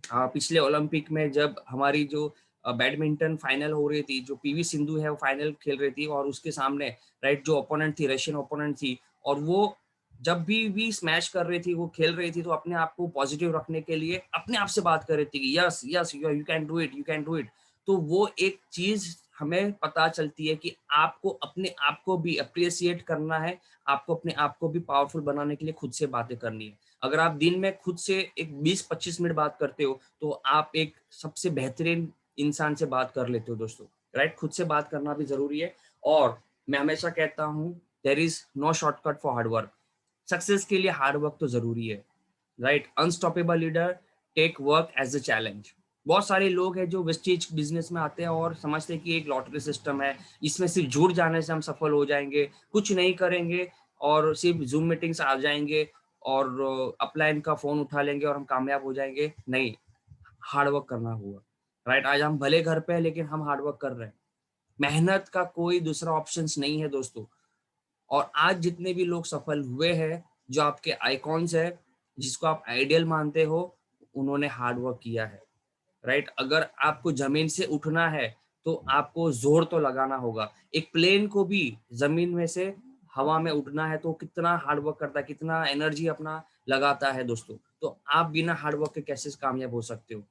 पिछले ओलंपिक में जब हमारी जो बैडमिंटन फाइनल हो रही थी, जो पीवी सिंधु है वो फाइनल खेल रही थी, और उसके सामने राइट जो ओपोनेंट थी, रशियन ओपोनेंट थी, और वो जब भी स्मैश कर रही थी, वो खेल रही थी, तो अपने आप को पॉजिटिव रखने के लिए अपने आप से बात कर रही थी कि yes yes you can do it, you can do it. तो वो एक चीज हमें पता चलती है कि आपको अपने आप को भी अप्रिशिएट करना है, आपको अपने आप को भी पावरफुल बनाने के लिए खुद से बातें करनी है। अगर आप दिन में खुद से एक 20-25 मिनट बात करते हो तो आप एक सबसे बेहतरीन इंसान से बात कर लेते हो दोस्तों, राइट। खुद से बात करना भी जरूरी है। और मैं हमेशा कहता हूँ there is no shortcut for hard work. Success के लिए हार्ड वर्क तो जरूरी है, right. Unstoppable leader take work as a challenge. बहुत सारे लोग हैं जो वेस्टेज बिजनेस में आते हैं और समझते हैं कि एक लॉटरी सिस्टम है, इसमें सिर्फ जुड़ जाने से हम सफल हो जाएंगे, कुछ नहीं करेंगे और सिर्फ जूम मीटिंग्स आ जाएंगे और अपलाइन का फोन उठा लेंगे और हम कामयाब हो जाएंगे। नहीं, हार्ड वर्क करना होगा, राइट। आज हम भले घर पे हैं लेकिन हम हार्ड वर्क कर रहे हैं। मेहनत का कोई दूसरा ऑप्शंस नहीं है दोस्तों। और आज जितने भी लोग सफल हुए हैं, जो आपके आइकॉन्स है, जिसको आप आइडियल मानते हो, उन्होंने हार्ड वर्क किया है, राइट। अगर आपको जमीन से उठना है तो आपको जोर तो लगाना होगा। एक प्लेन को भी जमीन में से हवा में उठना है तो कितना हार्ड वर्क करता है, कितना एनर्जी अपना लगाता है दोस्तों। तो आप बिना हार्ड वर्क के कैसे कामयाब हो सकते हो,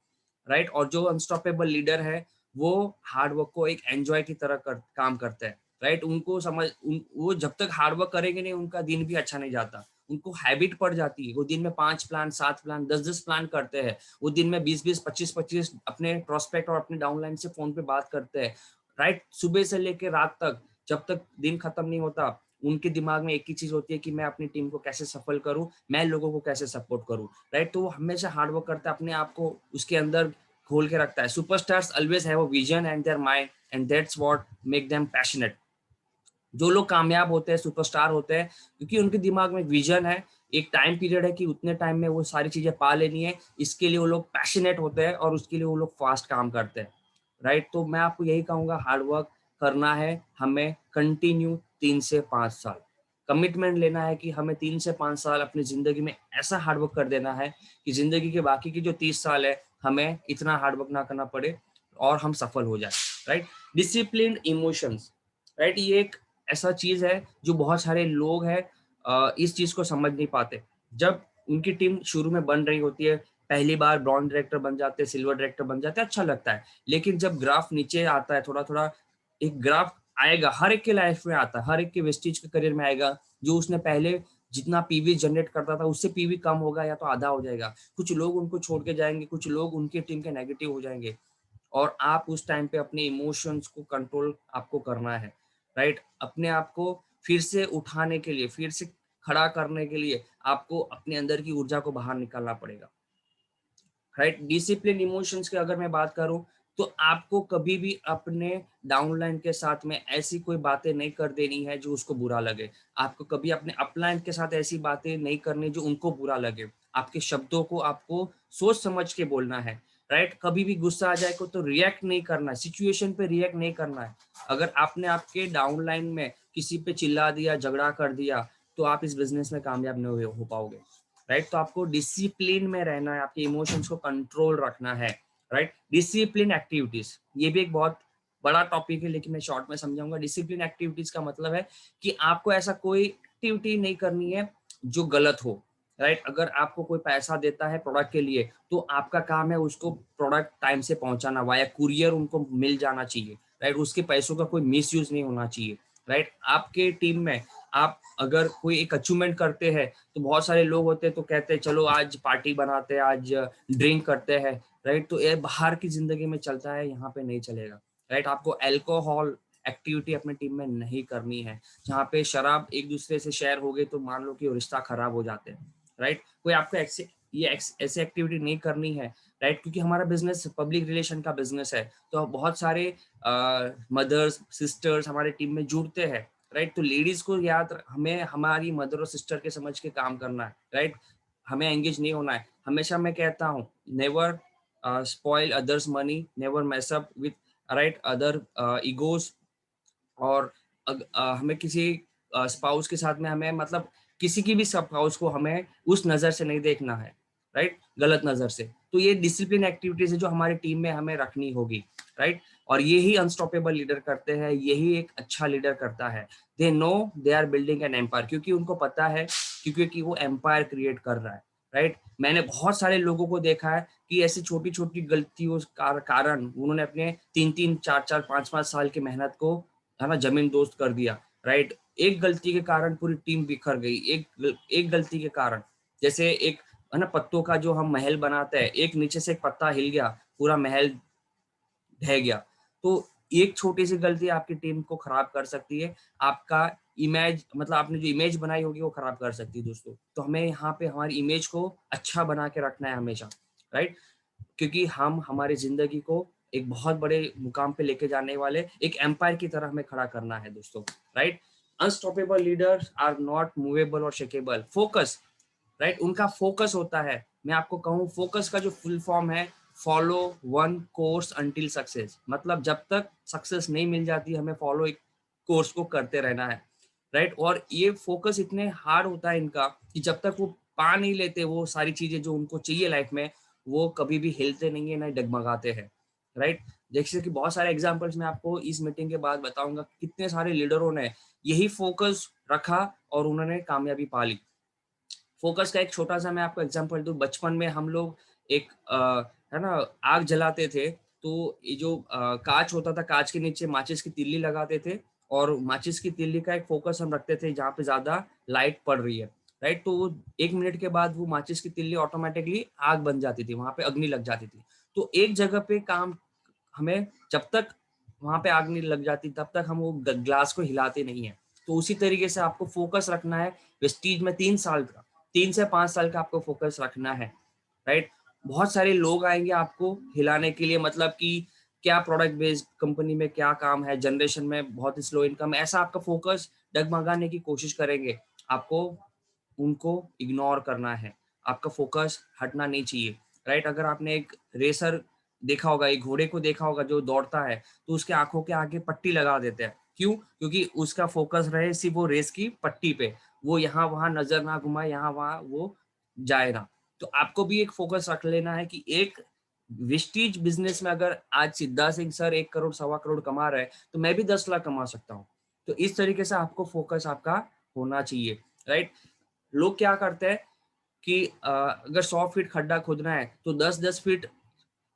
राइट। और जो अनस्टॉपेबल लीडर है वो हार्ड वर्क को एक एंजॉय की तरह काम करता है, राइट। वो जब तक हार्ड वर्क करेंगे नहीं, उनका दिन भी अच्छा नहीं जाता। उनको हैबिट पड़ जाती है, वो दिन में 5 प्लान, 7 प्लान, 10-10 प्लान करते हैं। वो दिन में 20-20, 25-25 अपने प्रोस्पेक्ट और अपने डाउनलाइन से फोन पे बात करते हैं, राइट। सुबह से लेकर रात तक, जब तक दिन खत्म नहीं होता, उनके दिमाग में एक ही चीज होती है कि मैं अपनी टीम को कैसे सफल करूं, मैं लोगों को कैसे सपोर्ट करूं, राइट। तो वो हमेशा हार्ड वर्क करता है, अपने आप को उसके अंदर खोल के रखता है। Superstars always have a vision and their mind and that's what make them passionate. जो लोग कामयाब होते हैं, सुपरस्टार होते हैं, क्योंकि उनके दिमाग में विजन है, एक टाइम पीरियड है कि उतने टाइम में वो सारी चीजें पा लेनी है। इसके लिए वो लोग पैशनेट होते हैं और उसके लिए वो लोग फास्ट काम करते हैं, राइट। तो मैं आपको यही कहूंगा, हार्ड वर्क करना है हमें कंटिन्यू 3 से 5 साल। कमिटमेंट लेना है कि हमें 3 से 5 साल अपनी जिंदगी में ऐसा हार्ड वर्क कर देना है कि जिंदगी के बाकी की जो 30 साल है हमें इतना हार्ड वर्क ना करना पड़े और हम सफल हो जाए, राइट। Discipline emotions, right. ये एक ऐसा चीज है जो बहुत सारे लोग हैं इस चीज को समझ नहीं पाते। जब उनकी टीम शुरू में बन रही होती है, पहली बार ब्रॉन्ज डायरेक्टर बन जाते हैं, सिल्वर डायरेक्टर बन जाते हैं, अच्छा लगता है। लेकिन जब ग्राफ नीचे आता है, थोड़ा थोड़ा एक ग्राफ आएगा, हर एक के लाइफ में आता है, हर एक के वेस्टेज के करियर में आएगा। जो उसने पहले जितना पीवी जनरेट करता था उससे पीवी कम होगा या तो आधा हो जाएगा। कुछ लोग उनको छोड़ के जाएंगे, कुछ लोग उनकी टीम के नेगेटिव हो जाएंगे। और आप उस टाइम पे अपने इमोशंस को कंट्रोल आपको करना है, राइट। अपने आप को फिर से उठाने के लिए, फिर से खड़ा करने के लिए आपको अपने अंदर की ऊर्जा को बाहर निकालना पड़ेगा, राइट। डिसिप्लिन इमोशंस की अगर मैं बात करूं तो आपको कभी भी अपने डाउनलाइन के साथ में ऐसी कोई बातें नहीं कर देनी है जो उसको बुरा लगे। आपको कभी अपने अपलाइन के साथ ऐसी बातें नहीं करनी जो उनको बुरा लगे। आपके शब्दों को आपको सोच समझ के बोलना है, राइट। कभी भी गुस्सा आ जाए को तो रिएक्ट नहीं करना है, सिचुएशन पे रिएक्ट नहीं करना है। अगर आपने आपके डाउनलाइन में किसी पे चिल्ला दिया, झगड़ा कर दिया, तो आप इस बिजनेस में कामयाब नहीं हो पाओगे, राइट। तो आपको डिसिप्लिन में रहना है, आपके इमोशंस को कंट्रोल रखना है, राइट। डिसिप्लिन एक्टिविटीज, ये भी एक बहुत बड़ा टॉपिक है लेकिन मैं शॉर्ट में समझाऊंगा। डिसिप्लिन एक्टिविटीज का मतलब है कि आपको ऐसा कोई एक्टिविटी नहीं करनी है जो गलत हो, राइट। अगर आपको कोई पैसा देता है प्रोडक्ट के लिए तो आपका काम है उसको प्रोडक्ट टाइम से पहुंचाना, वाया कुरियर उनको मिल जाना चाहिए, राइट। उसके पैसों का कोई मिसयूज नहीं होना चाहिए, राइट। आपके टीम में आप अगर कोई एक अचीवमेंट करते हैं तो बहुत सारे लोग होते हैं तो कहते हैं चलो आज पार्टी बनाते हैं, आज ड्रिंक करते हैं, राइट। तो ये बाहर की जिंदगी में चलता है, यहाँ पे नहीं चलेगा, राइट। आपको अल्कोहल एक्टिविटी अपने टीम में नहीं करनी है। जहाँ पे शराब एक दूसरे से शेयर हो गई तो मान लो कि रिश्ता खराब हो जाते हैं, राइट। कोई आपको ये ऐसी एक्टिविटी नहीं करनी है, राइट, क्योंकि हमारा बिजनेस पब्लिक रिलेशन का बिजनेस है, तो बहुत सारे मदर्स सिस्टर्स हमारे टीम में जुड़ते हैं, राइट। तो लेडीज को हमें हमारी मदर और सिस्टर के समझ के काम करना है, राइट। हमें एंगेज नहीं होना है। हमेशा मैं कहता हूँ, never spoil others money, never mess up with right other egos. और हमें किसी स्पाउस के साथ में हमें मतलब किसी की भी स्पाउस को हमें उस नज़र से नहीं देखना है, राइट, गलत नज़र से। तो ये डिसिप्लिन एक्टिविटीज है जो हमारी टीम में हमें रखनी होगी, राइट। और यही अनस्टॉपेबल लीडर करते हैं, यही एक अच्छा लीडर करता है। They know they are building an empire, क्योंकि उनको पता है क्योंकि वो एम्पायर क्रिएट कर रहा है, राइट। मैंने बहुत सारे लोगों को देखा है कि ऐसी छोटी छोटी गलतियों कारण उन्होंने अपने 3-3, 4-4, 5-5 साल की मेहनत को है ना जमीन दोस्त कर दिया, राइट। एक गलती के कारण पूरी टीम बिखर गई, एक गलती के कारण। जैसे एक है ना पत्तों का जो हम महल बनाते हैं, एक नीचे से एक पत्ता हिल गया, पूरा महल ढह गया। तो एक छोटी सी गलती आपकी टीम को खराब कर सकती है, आपका इमेज मतलब आपने जो इमेज बनाई होगी वो खराब कर सकती है दोस्तों। तो हमें यहाँ पे हमारी इमेज को अच्छा बना के रखना है हमेशा, राइट, क्योंकि हम हमारी जिंदगी को एक बहुत बड़े मुकाम पे लेके जाने वाले एक एम्पायर की तरह हमें खड़ा करना है दोस्तों, right. Unstoppable leaders are not movable और शेकेबल। फोकस, राइट, उनका फोकस होता है। मैं आपको कहूँ फोकस का जो फुल फॉर्म है, follow one course until success, मतलब जब तक सक्सेस नहीं मिल जाती हमें फॉलो एक कोर्स को करते रहना है, राइट। और ये फोकस इतने हार्ड होता है इनका कि जब तक वो पा नहीं लेते वो सारी चीजें जो उनको चाहिए लाइफ में, वो कभी भी हिलते नहीं है, ना डगमगाते हैं, राइट। जैसे कि बहुत सारे एग्जांपल्स मैं आपको इस मीटिंग के बाद बताऊंगा, कितने सारे लीडरों ने यही फोकस रखा और उन्होंने कामयाबी पा ली। फोकस का एक छोटा सा मैं आपको एग्जांपल दूं, बचपन में हम लोग एक है ना आग जलाते थे, तो ये जो कांच होता था, कांच के नीचे माचिस की तिल्ली लगाते थे, और माचिस की तिल्ली का एक फोकस हम रखते थे जहाँ पे ज्यादा लाइट पड़ रही है, राइट। तो वो 1 मिनट के बाद वो माचिस की तिल्ली ऑटोमेटिकली आग बन जाती थी, वहां पे अग्नि लग जाती थी। तो एक जगह पे काम हमें जब तक वहां पे आग नहीं लग जाती तब तक हम वो ग्लास को हिलाते नहीं है। तो उसी तरीके से आपको फोकस रखना है वेस्टीज में 3 साल का, 3 से 5 साल का आपको फोकस रखना है, राइट। बहुत सारे लोग आएंगे आपको हिलाने के लिए, मतलब कि क्या प्रोडक्ट बेस्ड कंपनी में क्या काम है, जनरेशन में बहुत ही स्लो इनकम, ऐसा आपका फोकस डगमगाने की कोशिश करेंगे, आपको उनको इग्नोर करना है, आपका फोकस हटना नहीं चाहिए, राइट। अगर आपने एक रेसर देखा होगा, एक घोड़े को देखा होगा जो दौड़ता है, तो उसके आंखों के आगे पट्टी लगा देते हैं, क्यों? क्योंकि उसका फोकस रहे सिर्फ वो रेस की पट्टी पे, वो यहाँ वहां नजर ना घुमाए, यहाँ वहां वो जाए ना। तो आपको भी एक फोकस रख लेना है कि एक विस्टीज बिजनेस में अगर आज सिद्धा सिंह सर 1 करोड़ 1.25 करोड़ कमा रहे हैं, तो मैं भी 10 लाख कमा सकता हूँ। तो इस तरीके से आपको फोकस आपका होना चाहिए, राइट। लोग क्या करते हैं कि अगर 100 फीट खड्डा खोदना है तो 10-10 फीट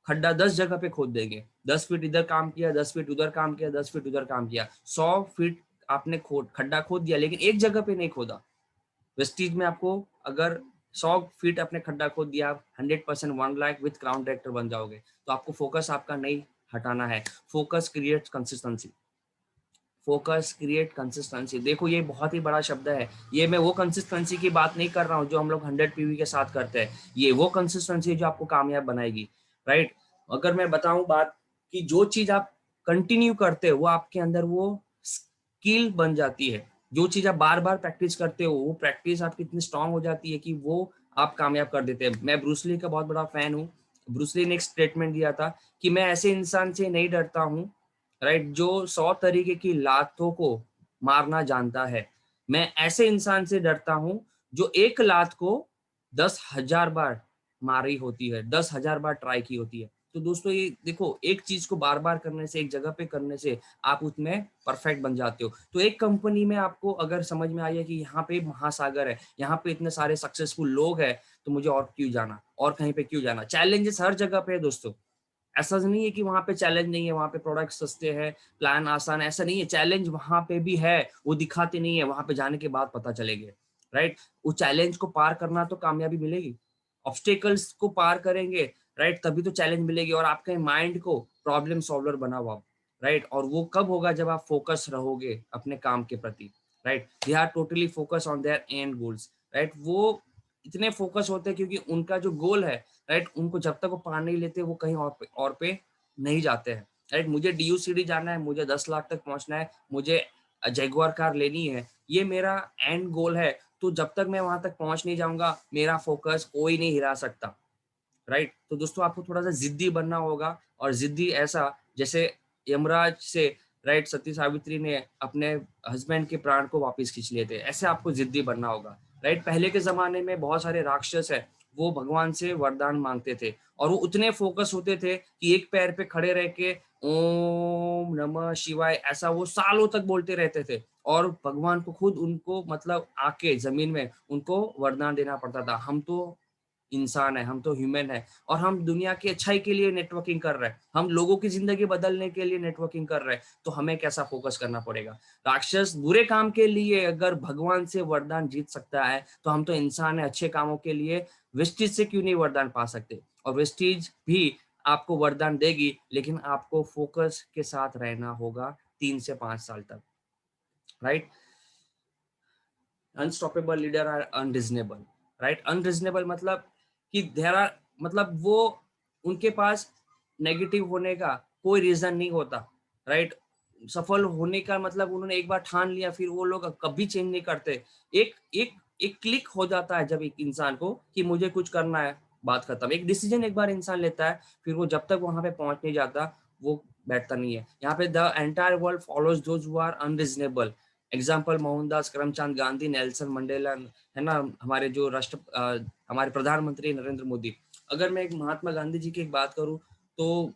खड्डा 10 जगह पे खोद देंगे, 10 फीट इधर काम किया, 10 फीट उधर काम किया, 10 फीट उधर काम किया, 100 फीट आपने खड्डा खोद दिया लेकिन एक जगह पे नहीं खोदा। वेस्टीज में आपको अगर 100 फीट अपने खड्डा खोद दिया, 100% 1 लाख विथ क्राउन डायरेक्टर बन जाओगे। तो आपको फोकस आपका नहीं हटाना है। Focus creates consistency, focus create consistency. देखो ये बहुत ही बड़ा शब्द है, ये मैं वो कंसिस्टेंसी की बात नहीं कर रहा हूँ जो हम लोग 100 पीवी के साथ करते हैं, ये वो कंसिस्टेंसी है जो आपको कामयाब बनाएगी, राइट। अगर मैं बताऊं बात कि जो चीज आप कंटिन्यू करते हो वो आपके अंदर वो स्किल बन जाती है, जो चीज आप बार बार प्रैक्टिस करते हो वो प्रैक्टिस आपकी इतनी स्ट्रांग हो जाती है कि वो आप कामयाब कर देते हैं। मैं ब्रूस ली का बहुत बड़ा फैन हूँ। ब्रूस ली ने एक स्टेटमेंट दिया था कि मैं ऐसे इंसान से नहीं डरता हूँ, राइट, जो 100 तरीके की लातों को मारना जानता है, मैं ऐसे इंसान से डरता हूं जो एक लात को 10,000 बार मारी होती है, 10,000 बार ट्राई की होती है। तो दोस्तों ये देखो, एक चीज को बार बार करने से, एक जगह पे करने से आप उसमें परफेक्ट बन जाते हो। तो एक कंपनी में आपको अगर समझ में आई है कि यहाँ पे महासागर है, यहाँ पे इतने सारे सक्सेसफुल लोग हैं, तो मुझे और क्यों जाना, और कहीं पे क्यों जाना। चैलेंजेस हर जगह पे है दोस्तों, ऐसा नहीं है कि वहां पे चैलेंज नहीं है, वहां पे प्रोडक्ट सस्ते हैं, प्लान आसान, ऐसा नहीं है। चैलेंज वहां पे भी है, वो दिखाते नहीं है, वहां पे जाने के बाद पता चलेंगे, राइट। उस चैलेंज को पार करना तो कामयाबी मिलेगी, ऑब्स्टेकल्स को पार करेंगे, राइट, तभी तो चैलेंज मिलेगी। और आपके माइंड को प्रॉब्लम सॉल्वर बनाओ आप, राइट। और वो कब होगा? जब आप फोकस रहोगे अपने काम के प्रति, right. They are totally focus on their and goals, right. वो इतने फोकस होते हैं क्योंकि उनका जो गोल है, राइट, उनको जब तक वो पा नहीं लेते वो कहीं और पे नहीं जाते हैं, राइट। मुझे DUCD जाना है, मुझे 10 लाख तक पहुंचना है, मुझे जैगुआर कार लेनी है, ये मेरा एंड गोल है। तो जब तक मैं वहां तक पहुंच नहीं जाऊंगा, मेरा फोकस कोई नहीं हिला सकता, राइट। तो दोस्तों आपको थोड़ा सा जिद्दी बनना होगा, और जिद्दी ऐसा जैसे यमराज से, राइट, सती सावित्री ने अपने हस्बैंड के प्राण को वापस खींच लिए थे, ऐसे आपको जिद्दी बनना होगा, राइट। पहले के जमाने में बहुत सारे राक्षस है, वो भगवान से वरदान मांगते थे, और वो उतने फोकस होते थे कि एक पैर पे खड़े रह के ओम नमः शिवाय ऐसा वो सालों तक बोलते रहते थे, और भगवान को खुद उनको मतलब आके जमीन में उनको वरदान देना पड़ता था। हम तो इंसान है, हम तो ह्यूमन है, और हम दुनिया की अच्छाई के लिए नेटवर्किंग कर रहे हैं, हम लोगों की जिंदगी बदलने के लिए नेटवर्किंग कर रहे हैं, तो हमें कैसा फोकस करना पड़ेगा। राक्षस बुरे काम के लिए अगर भगवान से वरदान जीत सकता है, तो हम तो इंसान है, अच्छे कामों के लिए वेस्टीज से क्यों नहीं वरदान पा सकते। और वेस्टीज भी आपको वरदान देगी, लेकिन आपको फोकस के साथ रहना होगा 3 से 5 साल तक, right. Unstoppable leader are unreasonable, right. Unreasonable मतलब कि देयर आर, मतलब वो उनके पास नेगेटिव होने का कोई रीजन नहीं होता, राइट। सफल होने का मतलब उन्होंने एक बार ठान लिया, फिर वो लोग कभी चेंज नहीं करते। एक एक एक क्लिक हो जाता है जब एक इंसान को कि मुझे कुछ करना है, बात खत्म। एक डिसीजन एक बार इंसान लेता है, फिर वो जब तक वहां पे पहुंच नहीं जाता वो बैठता नहीं है। यहाँ पे the entire world follows those who are unreasonable. Example Mohandas Karamchand Gandhi, Nelson Mandela, है ना, हमारे जो हमारे प्रधानमंत्री नरेंद्र मोदी। अगर मैं एक महात्मा गांधी जी की एक बात करूं, तो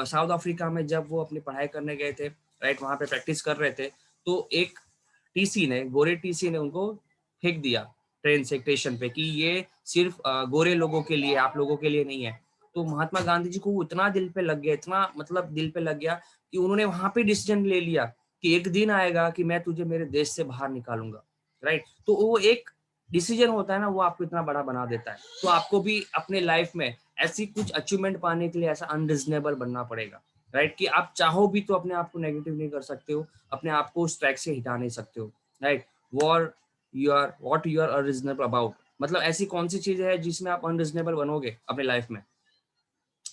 साउथ अफ्रीका में जब वो अपनी पढ़ाई करने गए थे, राइट, वहां पे प्रैक्टिस कर रहे थे, तो एक गोरे टीसी ने उनको फेंक दिया ट्रेन से स्टेशन पे कि ये सिर्फ गोरे लोगों के लिए, आप लोगों के लिए नहीं है। तो महात्मा गांधी जी को इतना दिल पे लग गया, इतना मतलब दिल पे लग गया कि उन्होंने वहां पे डिसीजन ले लिया कि एक दिन आएगा कि मैं तुझे मेरे देश से बाहर निकालूंगा, राइट। तो वो एक डिसीजन होता है ना, वो आपको इतना बड़ा बना देता है। तो आपको भी अपने लाइफ में ऐसी कुछ अचीवमेंट पाने के लिए ऐसा अनरीजनेबल बनना पड़ेगा, राइट। कि आप चाहो भी तो अपने आप को नेगेटिव नहीं कर सकते हो, अपने आप को उस ट्रैक से हिटा नहीं सकते हो, right. War what you are unreasonable about, मतलब ऐसी कौन सी चीज है जिसमें आप अनरीजनेबल बनोगे अपने लाइफ में।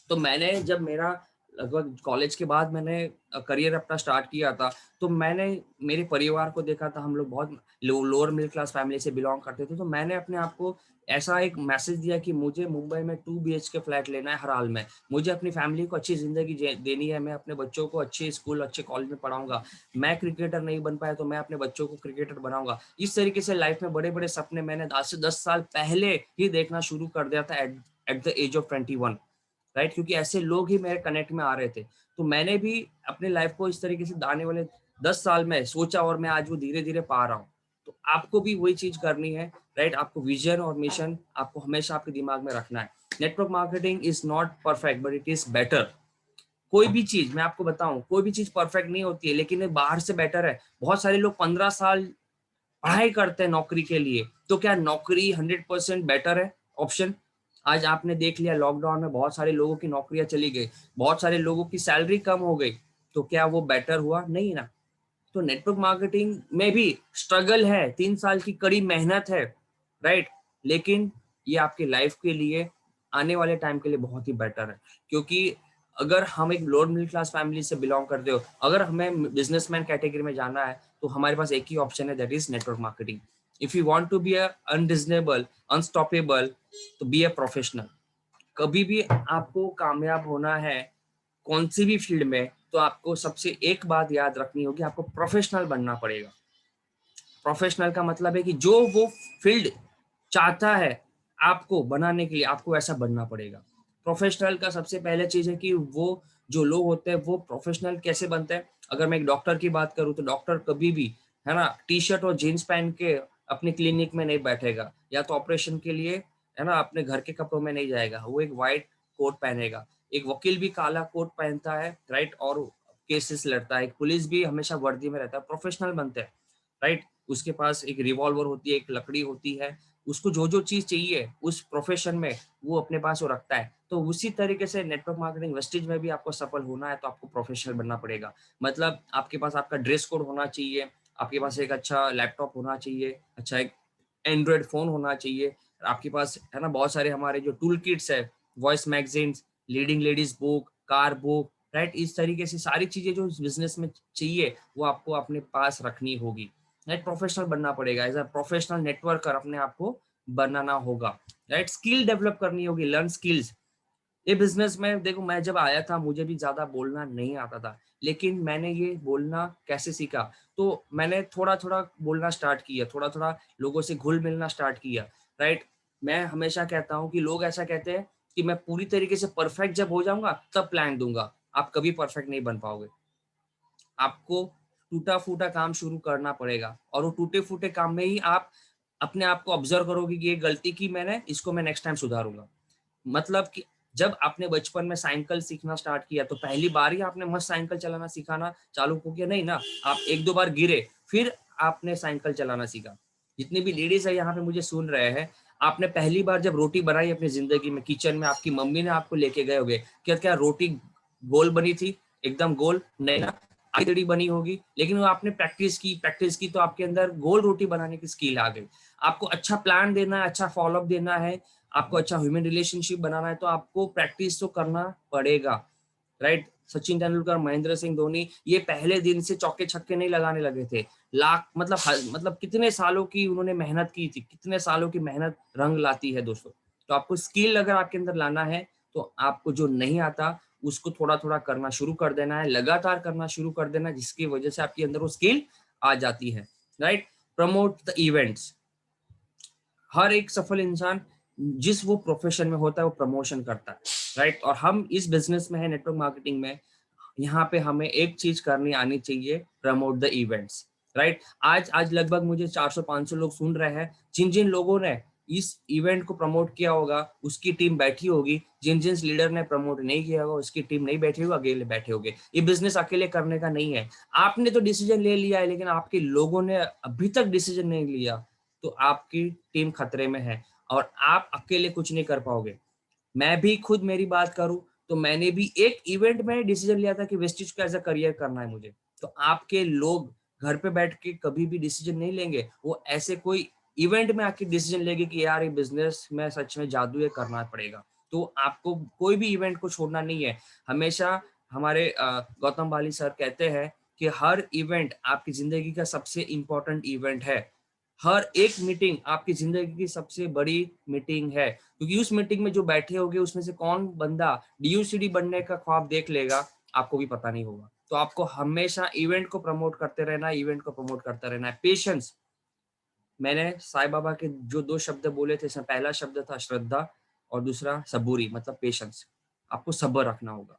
तो मैंने जब मेरा लगभग कॉलेज के बाद मैंने करियर अपना स्टार्ट किया था, तो मैंने मेरे परिवार को देखा था, हम लोग बहुत लोअर मिडिल क्लास फैमिली से बिलोंग करते थे। तो मैंने अपने आप को ऐसा एक मैसेज दिया कि मुझे मुंबई में 2 BHK फ्लैट लेना है हर हाल में, मुझे अपनी फैमिली को अच्छी जिंदगी देनी है, मैं अपने बच्चों को अच्छे स्कूल अच्छे कॉलेज में पढ़ाऊंगा, मैं क्रिकेटर नहीं बन पाया तो मैं अपने बच्चों को क्रिकेटर बनाऊंगा। इस तरीके से लाइफ में बड़े बड़े सपने मैंने आज से 10 साल पहले ही देखना शुरू कर दिया था, at the age of 21, right. क्योंकि ऐसे लोग ही मेरे कनेक्ट में आ रहे थे। तो मैंने भी अपने लाइफ को इस तरीके से आने वाले 10 साल में सोचा, और मैं आज वो धीरे धीरे पा रहा हूँ। तो आपको भी वही चीज करनी है, राइट। आपको विजन और मिशन आपको हमेशा आपके दिमाग में रखना है। Network marketing is not perfect but it is better. कोई भी चीज मैं आपको बताऊं, कोई भी चीज परफेक्ट नहीं होती है, लेकिन बाहर से बेटर है। बहुत सारे लोग 15 साल पढ़ाई करते हैं नौकरी के लिए, तो क्या नौकरी 100% बेटर है ऑप्शन? आज आपने देख लिया लॉकडाउन में बहुत सारे लोगों की नौकरियां चली गई, बहुत सारे लोगों की सैलरी कम हो गई, तो क्या वो बेटर हुआ? नहीं ना। तो नेटवर्क मार्केटिंग में भी स्ट्रगल है, 3 साल की कड़ी मेहनत है, राइट। लेकिन ये आपके लाइफ के लिए आने वाले टाइम के लिए बहुत ही बेटर है। क्योंकि अगर हम एक लोअर मिडिल क्लास फैमिली से बिलोंग करते हो, अगर हमें बिजनेसमैन कैटेगरी में जाना है, तो हमारे पास एक ही ऑप्शन है, that is network marketing. If you want to be unreasonable, unstoppable, तो बी अ प्रोफेशनल। कभी भी आपको कामयाब होना है कौन सी भी फील्ड में, तो आपको सबसे एक बात याद रखनी होगी, आपको प्रोफेशनल बनना पड़ेगा। प्रोफेशनल का मतलब है कि जो वो फील्ड चाहता है आपको बनाने के लिए, आपको ऐसा बनना पड़ेगा। प्रोफेशनल का सबसे पहले चीज है कि वो जो लोग होते हैं वो प्रोफेशनल कैसे बनते हैं। अगर मैं एक डॉक्टर की बात करूं, तो डॉक्टर कभी भी, है ना, टी शर्ट और जीन्स पहन के अपनी क्लिनिक में नहीं बैठेगा, या तो ऑपरेशन के लिए, है ना, अपने घर के कपड़ों में नहीं जाएगा, वो एक व्हाइट कोट पहनेगा। एक वकील भी काला कोट पहनता है, राइट, और केसेस लड़ता है। एक पुलिस भी हमेशा वर्दी में रहता है, प्रोफेशनल बनते हैं, राइट। उसके पास एक रिवॉल्वर होती है, एक लकड़ी होती है, उसको जो जो चीज चाहिए उस प्रोफेशन में वो अपने पास वो रखता है। तो उसी तरीके से नेटवर्क मार्केटिंग वेस्टेज में भी आपको सफल होना है, तो आपको प्रोफेशनल बनना पड़ेगा। मतलब आपके पास आपका ड्रेस कोड होना चाहिए, आपके पास एक अच्छा लैपटॉप होना चाहिए, अच्छा एक एंड्रॉयड फोन होना चाहिए आपके पास, है ना। बहुत सारे हमारे जो टूल किट्स है, voice magazines, leading ladies book, car book, right, इस तरीके से सारी चीजें जो बिजनेस में चाहिए वो आपको अपने पास रखनी होगी, राइट। प्रोफेशनल बनना पड़ेगा, एज अ प्रोफेशनल नेटवर्कर अपने आप को बनाना होगा, राइट। स्किल डेवलप करनी होगी, लर्न स्किल्स। ये बिजनेस में देखो, मैं जब आया था मुझे भी ज्यादा बोलना नहीं आता था, लेकिन मैंने ये बोलना कैसे सीखा, तो मैंने थोड़ा थोड़ा बोलना स्टार्ट किया, थोड़ा थोड़ा लोगों से घुल मिलना स्टार्ट किया, राइट। मैं हमेशा कहता हूँ कि लोग ऐसा कहते हैं कि मैं पूरी तरीके से परफेक्ट जब हो जाऊंगा तब प्लान दूंगा। आप कभी परफेक्ट नहीं बन पाओगे। आपको टूटा फूटा काम शुरू करना पड़ेगा, और वो टूटे फूटे काम में ही आप अपने आप को ऑब्जर्व करोगे कि ये गलती की मैंने, इसको मैं नेक्स्ट टाइम सुधारूंगा। मतलब कि जब आपने बचपन में साइकिल सीखना स्टार्ट किया तो पहली बार ही आपने मस्त साइकिल चलाना सिखाना चालू हो गया, नहीं ना। आप एक दो बार गिरे, फिर आपने साइकिल चलाना सीखा। जितनी भी लेडीज है यहाँ पे मुझे सुन रहे हैं, आपने पहली बार जब रोटी बनाई अपनी जिंदगी में, किचन में आपकी मम्मी ने आपको लेके गए होंगे, क्या क्या रोटी गोल बनी थी? एकदम गोल नहीं ना, आधी बनी होगी, लेकिन वो आपने प्रैक्टिस की तो आपके अंदर गोल रोटी बनाने की स्किल आ गई। आपको अच्छा प्लान देना है, अच्छा फॉलोअप देना है, आपको अच्छा ह्यूमन रिलेशनशिप बनाना है, तो आपको प्रैक्टिस तो करना पड़ेगा, राइट। सचिन तेंदुलकर, महेंद्र सिंह धोनी, ये पहले दिन से चौके छक्के नहीं लगाने लगे थे। लाख मतलब कितने सालों की उन्होंने मेहनत की थी, कितने सालों की मेहनत रंग लाती है दोस्तों। तो आपको स्किल अगर आपके अंदर लाना है तो आपको जो नहीं आता उसको थोड़ा थोड़ा करना शुरू कर देना है, लगातार करना शुरू कर देना है, जिसकी वजह से आपके अंदर वो स्किल आ जाती है, राइट। Promote the events. हर एक सफल इंसान जिस वो प्रोफेशन में होता है वो प्रमोशन करता है, राइट। और हम इस बिजनेस में है, नेटवर्क मार्केटिंग में, यहाँ पे हमें एक चीज करनी आनी चाहिए, प्रमोट द इवेंट्स, राइट। आज आज लगभग मुझे 400-500 लोग सुन रहे हैं। जिन जिन लोगों ने इस इवेंट को प्रमोट किया होगा उसकी टीम बैठी होगी, जिन जिन लीडर ने प्रमोट नहीं किया होगा उसकी टीम नहीं बैठी होगी, अकेले बैठे होंगे। ये बिजनेस अकेले करने का नहीं है। आपने तो डिसीजन ले लिया है, लेकिन आपके लोगों ने अभी तक डिसीजन नहीं लिया, तो आपकी टीम खतरे में है और आप अकेले कुछ नहीं कर पाओगे। मैं भी खुद मेरी बात करूं तो मैंने भी एक इवेंट में डिसीजन लिया था कि वेस्टिज को एज अ करियर करना है मुझे। तो आपके लोग घर पे बैठ के कभी भी डिसीजन नहीं लेंगे, वो ऐसे कोई इवेंट में आके डिसीजन लेंगे कि यार ये बिजनेस में सच में जादू ये करना पड़ेगा। तो आपको कोई भी इवेंट को छोड़ना नहीं है। हमेशा हमारे गौतम बाली सर कहते हैं कि हर इवेंट आपकी जिंदगी का सबसे इंपॉर्टेंट इवेंट है। हर एक मीटिंग आपकी जिंदगी की सबसे बड़ी मीटिंग है, क्योंकि उस मीटिंग में जो बैठे होंगे उसमें से कौन बंदा डीयूसीडी बनने का ख्वाब देख लेगा आपको भी पता नहीं होगा। तो आपको हमेशा इवेंट को प्रमोट करते रहना है, इवेंट को प्रमोट करते रहना है। पेशेंस। मैंने साईं बाबा के जो 2 शब्द बोले थे, इसमें पहला शब्द था श्रद्धा और दूसरा सबूरी, मतलब पेशेंस। आपको सब्र रखना होगा,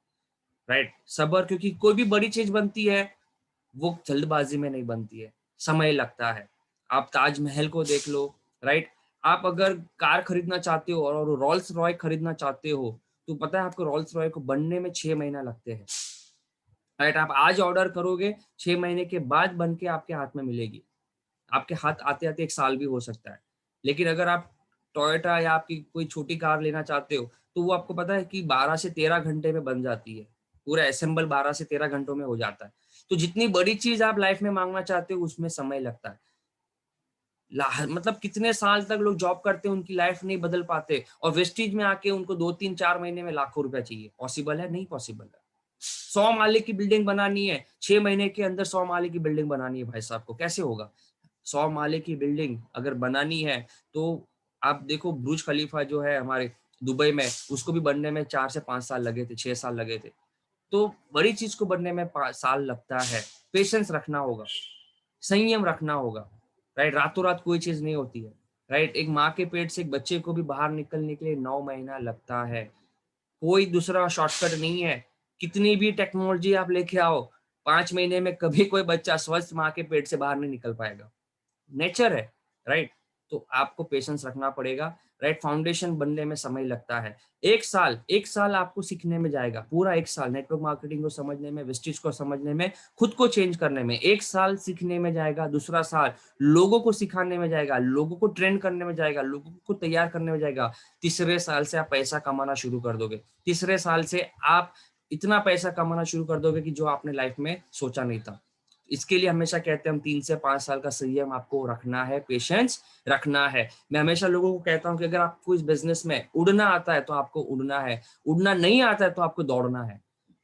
राइट। सब्र, क्योंकि कोई भी बड़ी चीज बनती है वो जल्दबाजी में नहीं बनती है, समय लगता है। आप ताजमहल को देख लो, राइट। आप अगर कार खरीदना चाहते हो और रोल्स रॉय खरीदना चाहते हो, तो पता है आपको रोल्स रॉय को बनने में 6 महीना लगते हैं, राइट। आप आज ऑर्डर करोगे, 6 महीने के बाद बन के आपके हाथ में मिलेगी। आपके हाथ आते आते 1 साल भी हो सकता है। लेकिन अगर आप टोयोटा या आपकी कोई छोटी कार लेना चाहते हो, तो वो आपको पता है कि 12 से 13 घंटे में बन जाती है। पूरा असेंबल 12 से 13 घंटों में हो जाता है। तो जितनी बड़ी चीज आप लाइफ में मांगना चाहते हो उसमें समय लगता है। मतलब कितने साल तक लोग जॉब करते हैं, उनकी लाइफ नहीं बदल पाते, और वेस्टीज में आके उनको 2-3-4 महीने में लाखों रुपया चाहिए। पॉसिबल है? नहीं पॉसिबल है। 100 माले की बिल्डिंग बनानी है, 6 महीने के अंदर 100 माले की बिल्डिंग बनानी है भाई साहब को, कैसे होगा? 100 माले की बिल्डिंग अगर बनानी है तो आप देखो, बुर्ज खलीफा जो है हमारे दुबई में, उसको भी बनने में 4 से 5 साल लगे थे, 6 साल लगे थे। तो बड़ी चीज को बनने में 5 साल लगता है। पेशेंस रखना होगा, संयम रखना होगा, राइट। रातों रात कोई चीज नहीं होती है, राइट। एक माँ के पेट से एक बच्चे को भी बाहर निकलने के लिए 9 महीना लगता है। कोई दूसरा शॉर्टकट नहीं है। कितनी भी टेक्नोलॉजी आप लेके आओ, 5 महीने में कभी कोई बच्चा स्वस्थ माँ के पेट से बाहर नहीं निकल पाएगा। नेचर है, राइट। तो आपको पेशेंस रखना पड़ेगा, राइट। फाउंडेशन बनने में समय लगता है। 1 साल आपको सीखने में जाएगा, पूरा 1 साल नेटवर्क मार्केटिंग को समझने में, विस्टिज को समझने में, खुद को चेंज करने में 1 साल सीखने में जाएगा। दूसरा साल लोगों को सिखाने में जाएगा, लोगों को ट्रेन करने में जाएगा, लोगों को तैयार करने में जाएगा। तीसरे साल से आप पैसा कमाना शुरू कर दोगे। तीसरे साल से आप इतना पैसा कमाना शुरू कर दोगे कि जो आपने लाइफ में सोचा नहीं था। इसके लिए हमेशा कहते हैं हम 3 से 5 साल का संयम आपको रखना है, पेशेंस रखना है। मैं हमेशा लोगों को कहता हूँ कि अगर आपको इस बिजनेस में उड़ना आता है तो आपको उड़ना है, उड़ना नहीं आता है तो आपको दौड़ना है,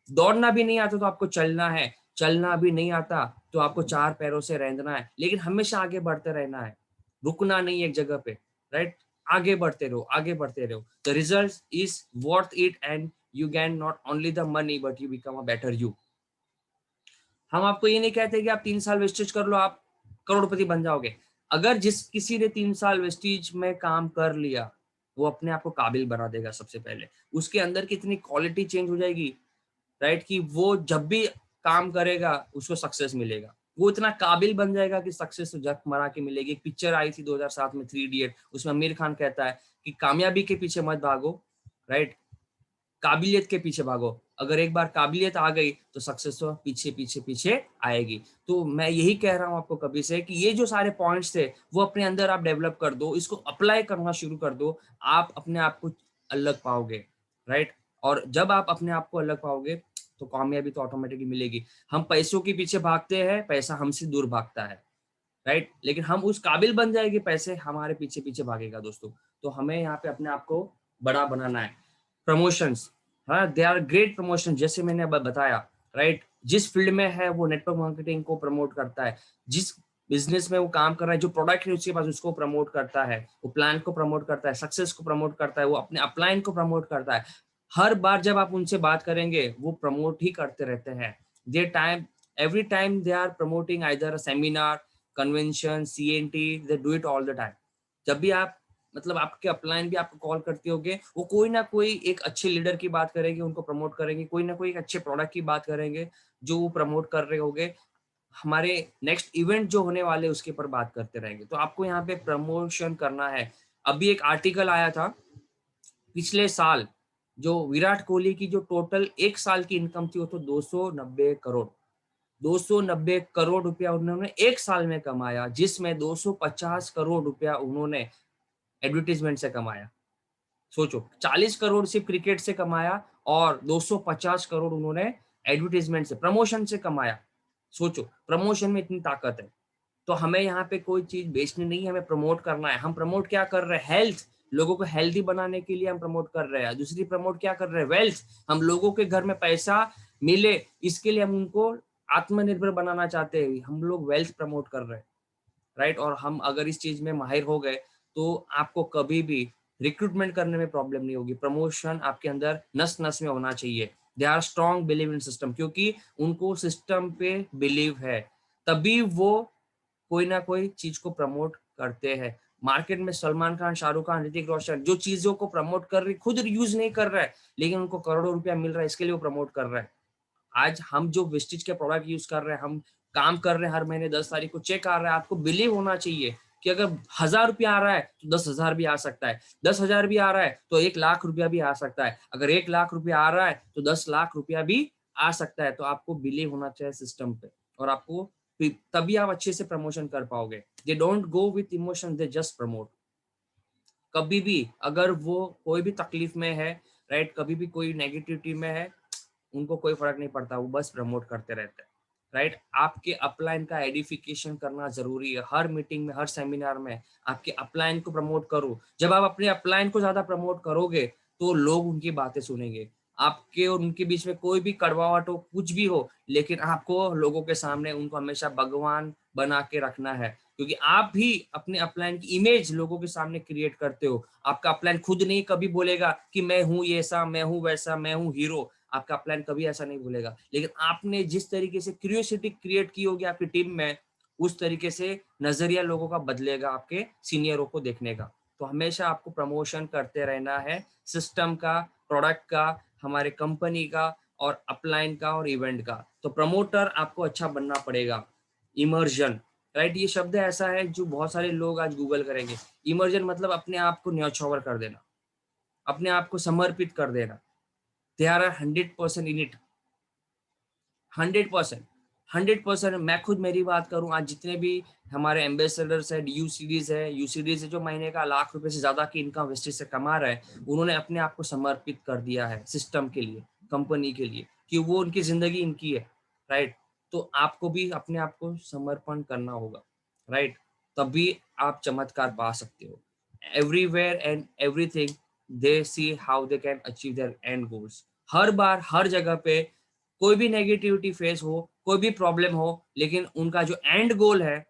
दौड़ना भी नहीं आता तो आपको चलना है, चलना भी नहीं आता तो आपको 4 पैरों से रेंगना है, लेकिन हमेशा आगे बढ़ते रहना है, रुकना नहीं एक जगह पे, राइट? आगे बढ़ते रहो, आगे बढ़ते रहो। The result is worth it and you gain not only the money but you become a better you. हम आपको ये नहीं कहते कि आप 3 साल वेस्टेज कर लो आप करोड़पति बन जाओगे। अगर जिस किसी ने 3 साल वेस्टेज में काम कर लिया, वो अपने आप को काबिल बना देगा सबसे पहले। उसके अंदर की इतनी क्वालिटी चेंज हो जाएगी, राइट, कि वो जब भी काम करेगा उसको सक्सेस मिलेगा। वो इतना काबिल बन जाएगा कि सक्सेस तो झक मरा के मिलेगी। एक पिक्चर आई थी 2007 में, 3 इडियट, उसमें आमिर खान कहता है कि कामयाबी के पीछे मत भागो, राइट, काबिलियत के पीछे भागो। अगर एक बार काबिलियत आ गई तो सक्सेस तो पीछे पीछे पीछे आएगी। तो मैं यही कह रहा हूं आपको कभी से कि ये जो सारे पॉइंट्स थे वो अपने अंदर आप डेवलप कर दो, इसको अप्लाई करना शुरू कर दो, आप अपने आप को अलग पाओगे, राइट? और जब आप अपने आप को अलग पाओगे तो कामयाबी तो ऑटोमेटिकली मिलेगी। हम पैसों के पीछे भागते हैं, पैसा हमसे दूर भागता है, राइट? लेकिन हम उस काबिल बन जाएंगे, पैसे हमारे पीछे पीछे भागेगा दोस्तों। तो हमें यहाँ पे अपने आप को बड़ा बनाना है। प्रमोशंस, हाँ, दे आर ग्रेट प्रमोशन, जैसे मैंने अब बताया, राइट? जिस फील्ड में है वो नेटवर्क मार्केटिंग को प्रमोट करता है, जिस बिजनेस में वो काम कर रहा है, जो प्रोडक्ट है उसके पास, उसको प्रमोट करता है, वो प्लान को प्रमोट करता है, सक्सेस को प्रमोट करता है, वो अपने अपलाइन को प्रमोट करता है। हर बार जब आप उनसे बात करेंगे वो प्रमोट ही करते रहते हैं। They time every time they are promoting either a seminar, convention, CNT, they do it all the time. जब भी आप, मतलब आपके अपलाइन भी आपको कॉल करते होंगे, वो कोई ना कोई एक अच्छे लीडर की बात करेंगे, उनको प्रमोट करेंगे, कोई ना कोई एक अच्छे प्रोडक्ट की बात करेंगे जो वो प्रमोट कर रहे होंगे, हमारे नेक्स्ट इवेंट जो होने वाले उसके ऊपर बात करते रहेंगे। तो आपको यहाँ पे प्रमोशन करना है। अभी एक आर्टिकल आया था पिछले साल, जो विराट कोहली की जो टोटल एक साल की इनकम थी वो तो 290 करोड़, 290 करोड़ रुपया उन्होंने एक साल में कमाया, जिसमें 250 करोड़ रुपया उन्होंने एडवर्टीजमेंट से कमाया। सोचो, 40 करोड़ सिर्फ क्रिकेट से कमाया और 250 करोड़ उन्होंने एडवर्टीजमेंट से, प्रमोशन से कमाया। सोचो, प्रमोशन में इतनी ताकत है। तो हमें यहाँ पे कोई चीज बेचनी नहीं है, हमें प्रमोट करना है। हम प्रमोट क्या कर रहे हैं? हेल्थ, लोगों को हेल्दी बनाने के लिए हम प्रमोट कर रहे हैं। दूसरी प्रमोट क्या कर रहे हैं? वेल्थ, हम लोगों के घर में पैसा मिले इसके लिए हम उनको आत्मनिर्भर बनाना चाहते हैं, हम लोग वेल्थ प्रमोट कर रहे हैं, राइट? और हम अगर इस चीज में माहिर हो गए तो आपको कभी भी रिक्रूटमेंट करने में प्रॉब्लम नहीं होगी। प्रमोशन आपके अंदर नस नस में होना चाहिए। They are strong believe in system, क्योंकि उनको सिस्टम पे बिलीव है, तभी वो कोई ना कोई चीज को प्रमोट करते हैं। मार्केट में सलमान खान, शाहरुख खान, ऋतिक रोशन जो चीजों को प्रमोट कर रही, खुद यूज नहीं कर रहा है, लेकिन उनको करोड़ों रुपया मिल रहा है, इसके लिए वो प्रमोट कर रहा है। आज हम जो वेस्टिज के प्रोडक्ट यूज कर रहे हैं, हम काम कर रहे हैं, हर महीने 10 तारीख को चेक आ रहा है, आपको बिलीव होना चाहिए कि अगर 1000 रुपया आ रहा है तो 10,000 भी आ सकता है, 10,000 भी आ रहा है तो 1 लाख रुपया भी आ सकता है, अगर 1 लाख रुपया आ रहा है तो 10 लाख रुपया भी आ सकता है। तो आपको बिलीव होना चाहिए सिस्टम पे, और आपको तभी आप अच्छे से प्रमोशन कर पाओगे। They don't go with emotion, they just promote. कभी भी अगर वो कोई भी तकलीफ में है, राइट, कभी भी कोई नेगेटिविटी में है, उनको कोई फर्क नहीं पड़ता, वो बस प्रमोट करते रहते हैं, राइट? आपके अपलाइन का एडिफिकेशन करना जरूरी है। हर मीटिंग में, हर सेमिनार में आपके अपलाइन को प्रमोट करो। जब आप अपने अपलाइन को ज्यादा प्रमोट करोगे तो लोग उनकी बातें सुनेंगे। आपके और उनके बीच में कोई भी कड़वाहट हो, कुछ भी हो, लेकिन आपको लोगों के सामने उनको हमेशा भगवान बना के रखना है, क्योंकि आप भी अपने अपलाइन की इमेज लोगों के सामने क्रिएट करते हो। आपका अपलाइन खुद नहीं कभी बोलेगा कि मैं हूं ये ऐसा, मैं हूं वैसा, मैं हूं हीरो, आपका प्लान कभी ऐसा नहीं बोलेगा। लेकिन आपने जिस तरीके से क्यूरियोसिटी क्रिएट की होगी आपकी टीम में, उस तरीके से नजरिया लोगों का बदलेगा आपके सीनियरों को देखने का। तो हमेशा आपको प्रमोशन करते रहना है, सिस्टम का, प्रोडक्ट का, हमारे कंपनी का, और अपलाइन का, और इवेंट का। तो प्रमोटर आपको अच्छा बनना पड़ेगा। इमर्जन, राइट, ये शब्द ऐसा है जो बहुत सारे लोग आज गूगल करेंगे। इमर्जन मतलब अपने आप को न्योछावर कर देना, अपने आप को समर्पित कर देना। They are 100% in it, 100%, 100%। मैं खुद मेरी बात करूं, आज जितने भी हमारे एम्बेसडर्स है, यूसीडीज है जो महीने का ₹1,00,000 से ज्यादा की इनकम वेस्टेज से कमा रहे हैं, उन्होंने अपने आप को समर्पित कर दिया है सिस्टम के लिए, कंपनी के लिए, कि वो उनकी जिंदगी इनकी है, राइट? तो आपको भी अपने आप को समर्पण करना होगा, राइट? तभी आप चमत्कार पा सकते हो। Everywhere and everything they see how they can achieve their and goals. हर बार हर जगह पे कोई भी नेगेटिविटी फेस हो, कोई भी प्रॉब्लम हो, लेकिन उनका जो एंड गोल है,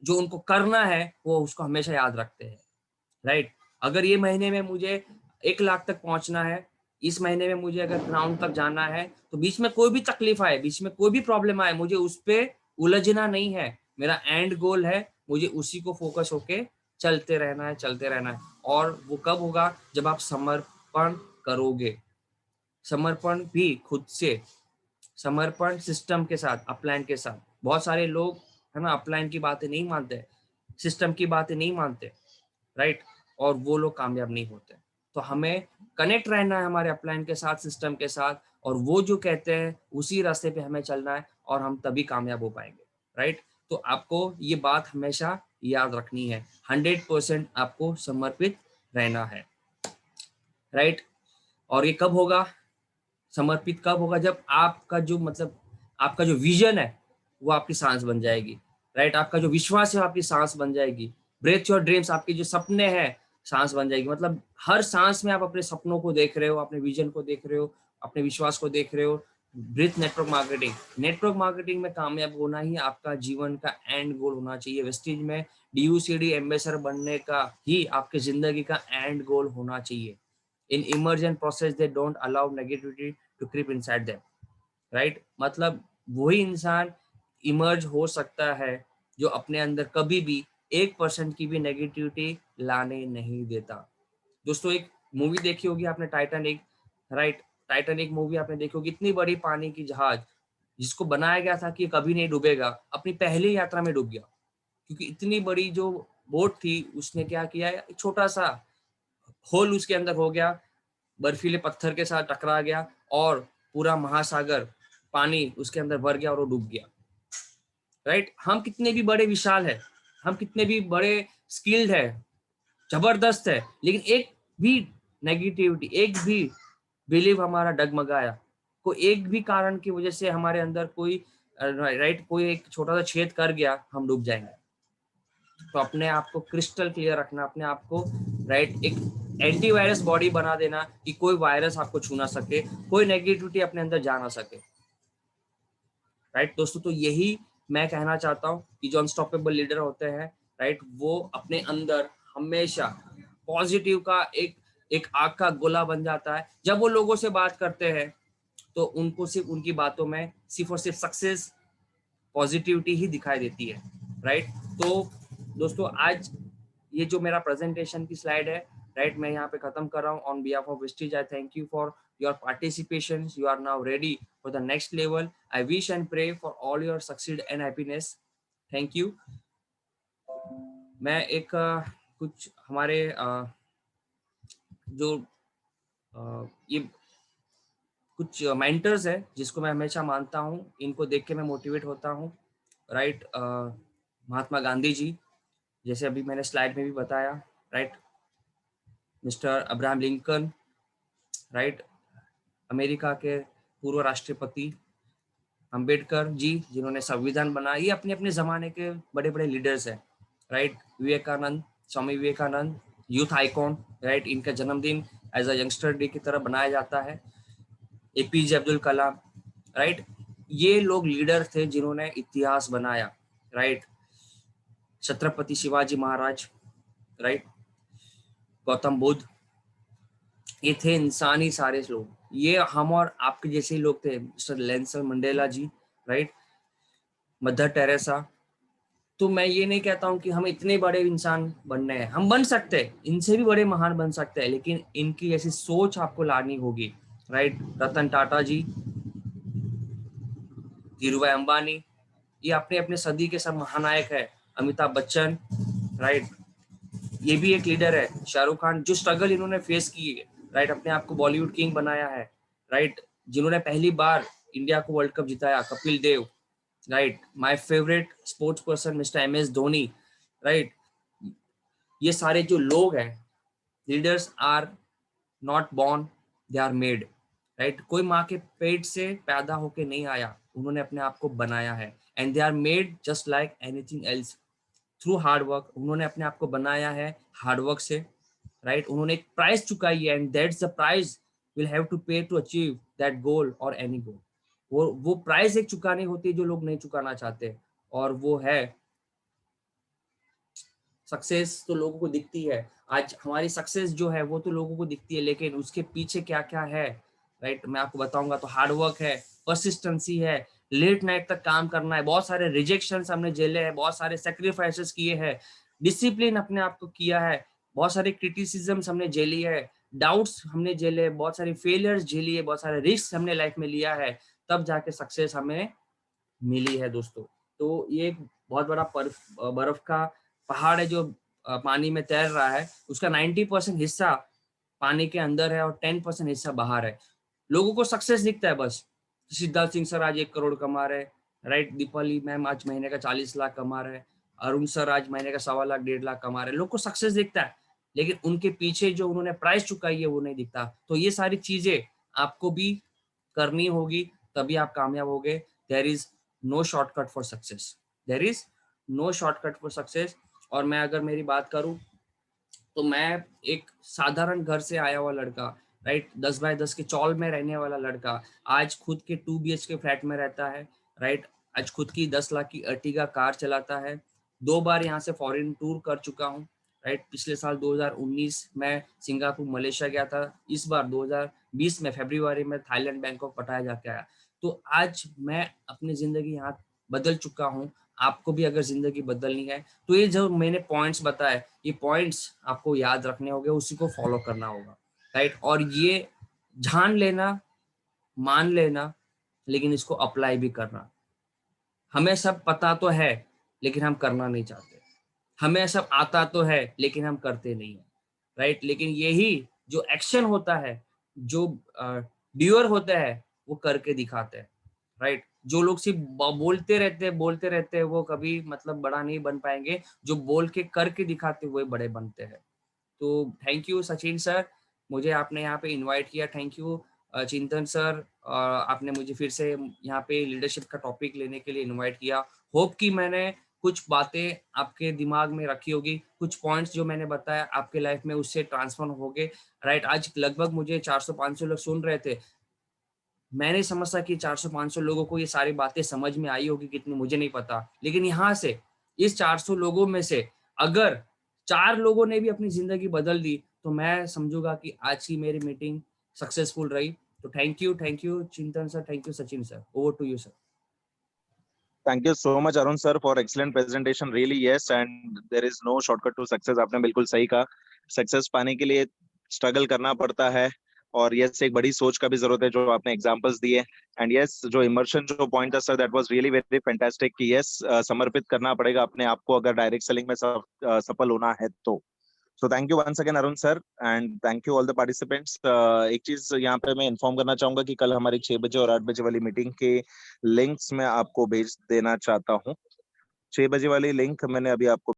जो उनको करना है, वो उसको हमेशा याद रखते हैं, राइट? अगर ये महीने में मुझे 1 लाख तक पहुंचना है, इस महीने में मुझे अगर ग्राउंड तक जाना है, तो बीच में कोई भी तकलीफ आए, बीच में कोई भी प्रॉब्लम आए, मुझे उस पे उलझना नहीं है। मेरा एंड गोल है, मुझे उसी को फोकस होके चलते रहना है, चलते रहना है। और वो कब होगा? जब आप समर्पण करोगे। समर्पण भी खुद से, समर्पण सिस्टम के साथ, अपलाइन के साथ। बहुत सारे लोग है ना अपलाइन की बातें नहीं मानते, सिस्टम की बातें नहीं मानते, राइट? और वो लोग कामयाब नहीं होते। तो हमें कनेक्ट रहना है हमारे अपलाइन के साथ, सिस्टम के साथ, और वो जो कहते हैं उसी रास्ते पे हमें चलना है, और हम तभी कामयाब हो पाएंगे, राइट? तो आपको ये बात हमेशा याद रखनी है। 100% आपको समर्पित रहना है, राइट? और ये कब होगा? समर्पित कब होगा? जब आपका जो मतलब आपका जो विजन है वो आपकी सांस बन जाएगी, राइट? आपका जो विश्वास है आपकी सांस बन जाएगी। ब्रेथ योर ड्रीम्स, आपके जो सपने हैं सांस बन जाएगी। मतलब हर सांस में आप अपने सपनों को देख रहे हो, अपने विजन को देख रहे हो, अपने विश्वास को देख रहे हो। Breathe network marketing, network marketing में कामयाब होना ही आपका जीवन का एंड गोल होना चाहिए। वेस्टीज में DUCD एम्बेसडर बनने का ही आपकी जिंदगी का एंड गोल होना चाहिए। In emergent process they don't allow negativity to creep inside them, right? मतलब वही इंसान इमर्ज हो सकता है जो अपने अंदर कभी भी 1% की भी नेगेटिविटी लाने नहीं देता। दोस्तों, एक मूवी देखी होगी आपने, टाइटैनिक, राइट? टाइटैनिक मूवी आपने देखी होगी। इतनी बड़ी पानी की जहाज जिसको बनाया गया था कि कभी नहीं डूबेगा, अपनी पहली यात्रा में डूब गया। क्योंकि इतनी बड़ी जो बोट थी, उसने क्या किया, एक छोटा सा होल उसके अंदर हो गया, बर्फीले पत्थर के साथ टकरा गया, और पूरा महासागर पानी उसके अंदर भर गया और वो डूब गया, राइट? हम कितने भी बड़े विशाल है, हम कितने भी बड़े स्किल्ड है, जबरदस्त है, लेकिन एक भी नेगेटिविटी, एक भी बिलीव हमारा डगमगाया, कोई एक भी कारण की वजह से हमारे अंदर कोई राइट, कोई एक छोटा सा छेद कर गया, हम डूब जाएंगे। तो अपने आप को क्रिस्टल क्लियर रखना, अपने आप को राइट एक एंटीवायरस बॉडी बना देना कि कोई वायरस आपको छू ना सके, कोई नेगेटिविटी अपने अंदर जा ना सके, राइट दोस्तों? तो यही मैं कहना चाहता हूँ कि जो अनस्टॉपेबल लीडर होते हैं, राइट, वो अपने अंदर हमेशा पॉजिटिव का एक आग का गोला बन जाता है। जब वो लोगों से बात करते हैं तो उनको सिर्फ उनकी बातों में सिर्फ और सिर्फ सक्सेस, पॉजिटिविटी ही दिखाई देती है, राइट? तो दोस्तों, आज ये जो मेरा प्रेजेंटेशन की स्लाइड है, राइट, मैं यहाँ पे खत्म कर रहा हूँ। On behalf of Vestige, I thank you for your participation. You are now ready for the next level. I wish and pray for all your succeed and happiness. Thank you. मैं एक कुछ हमारे जो ये कुछ मेंटर्स है जिसको मैं हमेशा मानता हूँ, इनको देख के मैं मोटिवेट होता हूँ, राइट? महात्मा गांधी जी, जैसे अभी मैंने स्लाइड में भी बताया, right? Mister Abraham Lincoln, right, America के पूर्व राष्ट्रपति। अंबेडकर जी, जिन्होंने संविधान बनाया। ये अपने अपने जमाने के बड़े बड़े लीडर्स हैं, right? Vivekananda, Swami Vivekananda, youth icon, right? इनका जन्मदिन एज अ यंगस्टर डे की तरह बनाया जाता है। APJ Abdul Kalam, right? ये लोग लीडर थे जिन्होंने इतिहास बनाया, राइट? छत्रपति शिवाजी महाराज, राइट? गौतम बुद्ध, ये थे इंसानी सारे लोग। ये हम और आपके जैसे ही लोग थे। मिस्टर नेल्सन मंडेला जी, राइट? Mother Teresa. तो मैं ये नहीं कहता हूँ कि हम इतने बड़े इंसान बनने हैं, हम बन सकते हैं, इनसे भी बड़े महान बन सकते हैं, लेकिन इनकी ऐसी सोच आपको लानी होगी, राइट? रतन टाटा जी, धीरूभाई अंबानी, ये अपने अपने सदी के सब महानायक है। अमिताभ बच्चन, राइट, ये भी एक लीडर है। शाहरुख खान, जो स्ट्रगल इन्होंने फेस की है, राइट, अपने आप को बॉलीवुड किंग बनाया है, राइट, जिन्होंने पहली बार इंडिया को वर्ल्ड कप जिताया। Kapil Dev, right, my favourite sports person mister MS Dhoni, right. ये सारे जो लोग हैं, leaders are not born, they are made, right. कोई माँ के पेट से पैदा होके नहीं आया, उन्होंने अपने आप को बनाया है and they are made just like anything else through hard work. उन्होंने अपने आप को बनाया है हार्ड वर्क से, राइट। उन्होंने एक प्राइस चुकाई है and that's the price will have to pay to achieve that goal और एनी गोल। वो प्राइस एक चुकानी होती है जो लोग नहीं चुकाना चाहते, और वो है सक्सेस। तो लोगों को दिखती है, आज हमारी सक्सेस जो है वो तो लोगों को दिखती है, लेकिन उसके पीछे क्या क्या है, राइट, मैं आपको बताऊंगा। तो हार्ड वर्क है, परसिस्टेंसी है, लेट नाइट तक काम करना है, बहुत सारे रिजेक्शंस हमने झेले हैं, बहुत सारे सेक्रीफाइसेस किए हैं, डिसिप्लिन अपने आप को किया है, बहुत सारे क्रिटिसिज्म्स हमने झेली है, डाउट्स हमने झेले, बहुत सारी फेलियर्स झेली है, बहुत सारे रिस्क हमने लाइफ में लिया है, तब जाके सक्सेस हमें मिली है दोस्तों। तो ये एक बहुत बड़ा बर्फ का पहाड़ है जो पानी में तैर रहा है, उसका 90% हिस्सा पानी के अंदर है और 10% हिस्सा बाहर है। लोगों को सक्सेस दिखता है बस, सिद्धार्थ सिंह सर आज 1 करोड़ कमा रहे, राइट, दीपाली मैम आज महीने का 40 लाख कमा रहे, अरुण सर आज महीने का 1.25 लाख 1.5 लाख कमा रहे। लोग को सक्सेस दिखता है, लेकिन उनके पीछे जो उन्होंने प्राइस चुकाई है वो नहीं दिखता। तो ये सारी चीजें आपको भी करनी होगी, तभी आप कामयाब होगे। There is no shortcut for success, there is no shortcut for success. और मैं अगर मेरी बात करूं तो मैं एक साधारण घर से आया हुआ लड़का, राइट, 10 बाय 10 के चौल में रहने वाला लड़का, आज खुद के 2 BHK फ्लैट में रहता है, राइट, आज खुद की 10 लाख की अर्टिगा कार चलाता है, 2 बार यहाँ से फॉरेन टूर कर चुका हूँ, राइट। पिछले साल 2019 में सिंगापुर मलेशिया गया था, इस बार 2020 में फरवरी में थाईलैंड बैंकॉक पटाया जाके आया। तो आज मैं अपनी जिंदगी यहाँ बदल चुका हूँ। आपको भी अगर जिंदगी बदलनी है तो ये जो मैंने पॉइंट्स बताए, ये पॉइंट्स आपको याद रखने होंगे, उसी को फॉलो करना होगा, राइट। और ये जान लेना, मान लेना, लेकिन इसको अप्लाई भी करना। हमें सब पता तो है लेकिन हम करना नहीं चाहते, हमें सब आता तो है लेकिन हम करते नहीं है, राइट। लेकिन यही जो एक्शन होता है, जो डूअर होता है, वो करके दिखाते हैं, राइट। जो लोग सिर्फ बोलते रहते हैं वो कभी मतलब बड़ा नहीं बन पाएंगे, जो बोल के करके दिखाते हुए बड़े बनते हैं। तो थैंक यू सचिन सर, मुझे आपने यहाँ पे इनवाइट किया, थैंक यू चिंतन सर, आपने मुझे फिर से यहाँ पे लीडरशिप का टॉपिक लेने के लिए इनवाइट किया। होप कि मैंने कुछ बातें आपके दिमाग में रखी होगी, कुछ पॉइंट्स जो मैंने बताया आपके लाइफ में उससे ट्रांसफॉर्म हो गए, राइट। आज लगभग मुझे 400-500 लोग सुन रहे थे, मैं नहीं समझता कि 400-500 लोगों को ये सारी बातें समझ में आई होगी कितनी, मुझे नहीं पता, लेकिन यहाँ से इस 400 लोगों में से अगर 4 लोगों ने भी अपनी जिंदगी बदल दी तो मैं समझूंगा कि आज की मेरी मीटिंग सक्सेसफुल रही। तो thank you Chintan sir, thank you Sachin sir, over to you sir. Thank you so much Arun sir for excellent presentation, really yes, and there is no shortcut to success. आपने बिल्कुल सही कहा, सक्सेस पाने के लिए स्ट्रगल करना पड़ता है, और यस एक बड़ी सोच का भी जरूरत है, जो आपने एग्जांपल्स दिए। एंड यस जो इमर्शन जो पॉइंट था sir, that was really very fantastic कि यस समर्पित करना पड़ेगा अपने आप को अगर डायरेक्ट सेलिंग में सफल होना है तो। So thank you once again Arun sir, and thank you all the participants. एक चीज यहाँ पे मैं इन्फॉर्म करना चाहूंगा कि कल हमारी 6 बजे और 8 बजे वाली मीटिंग के लिंक्स मैं आपको भेज देना चाहता हूँ। 6 बजे वाली लिंक मैंने अभी आपको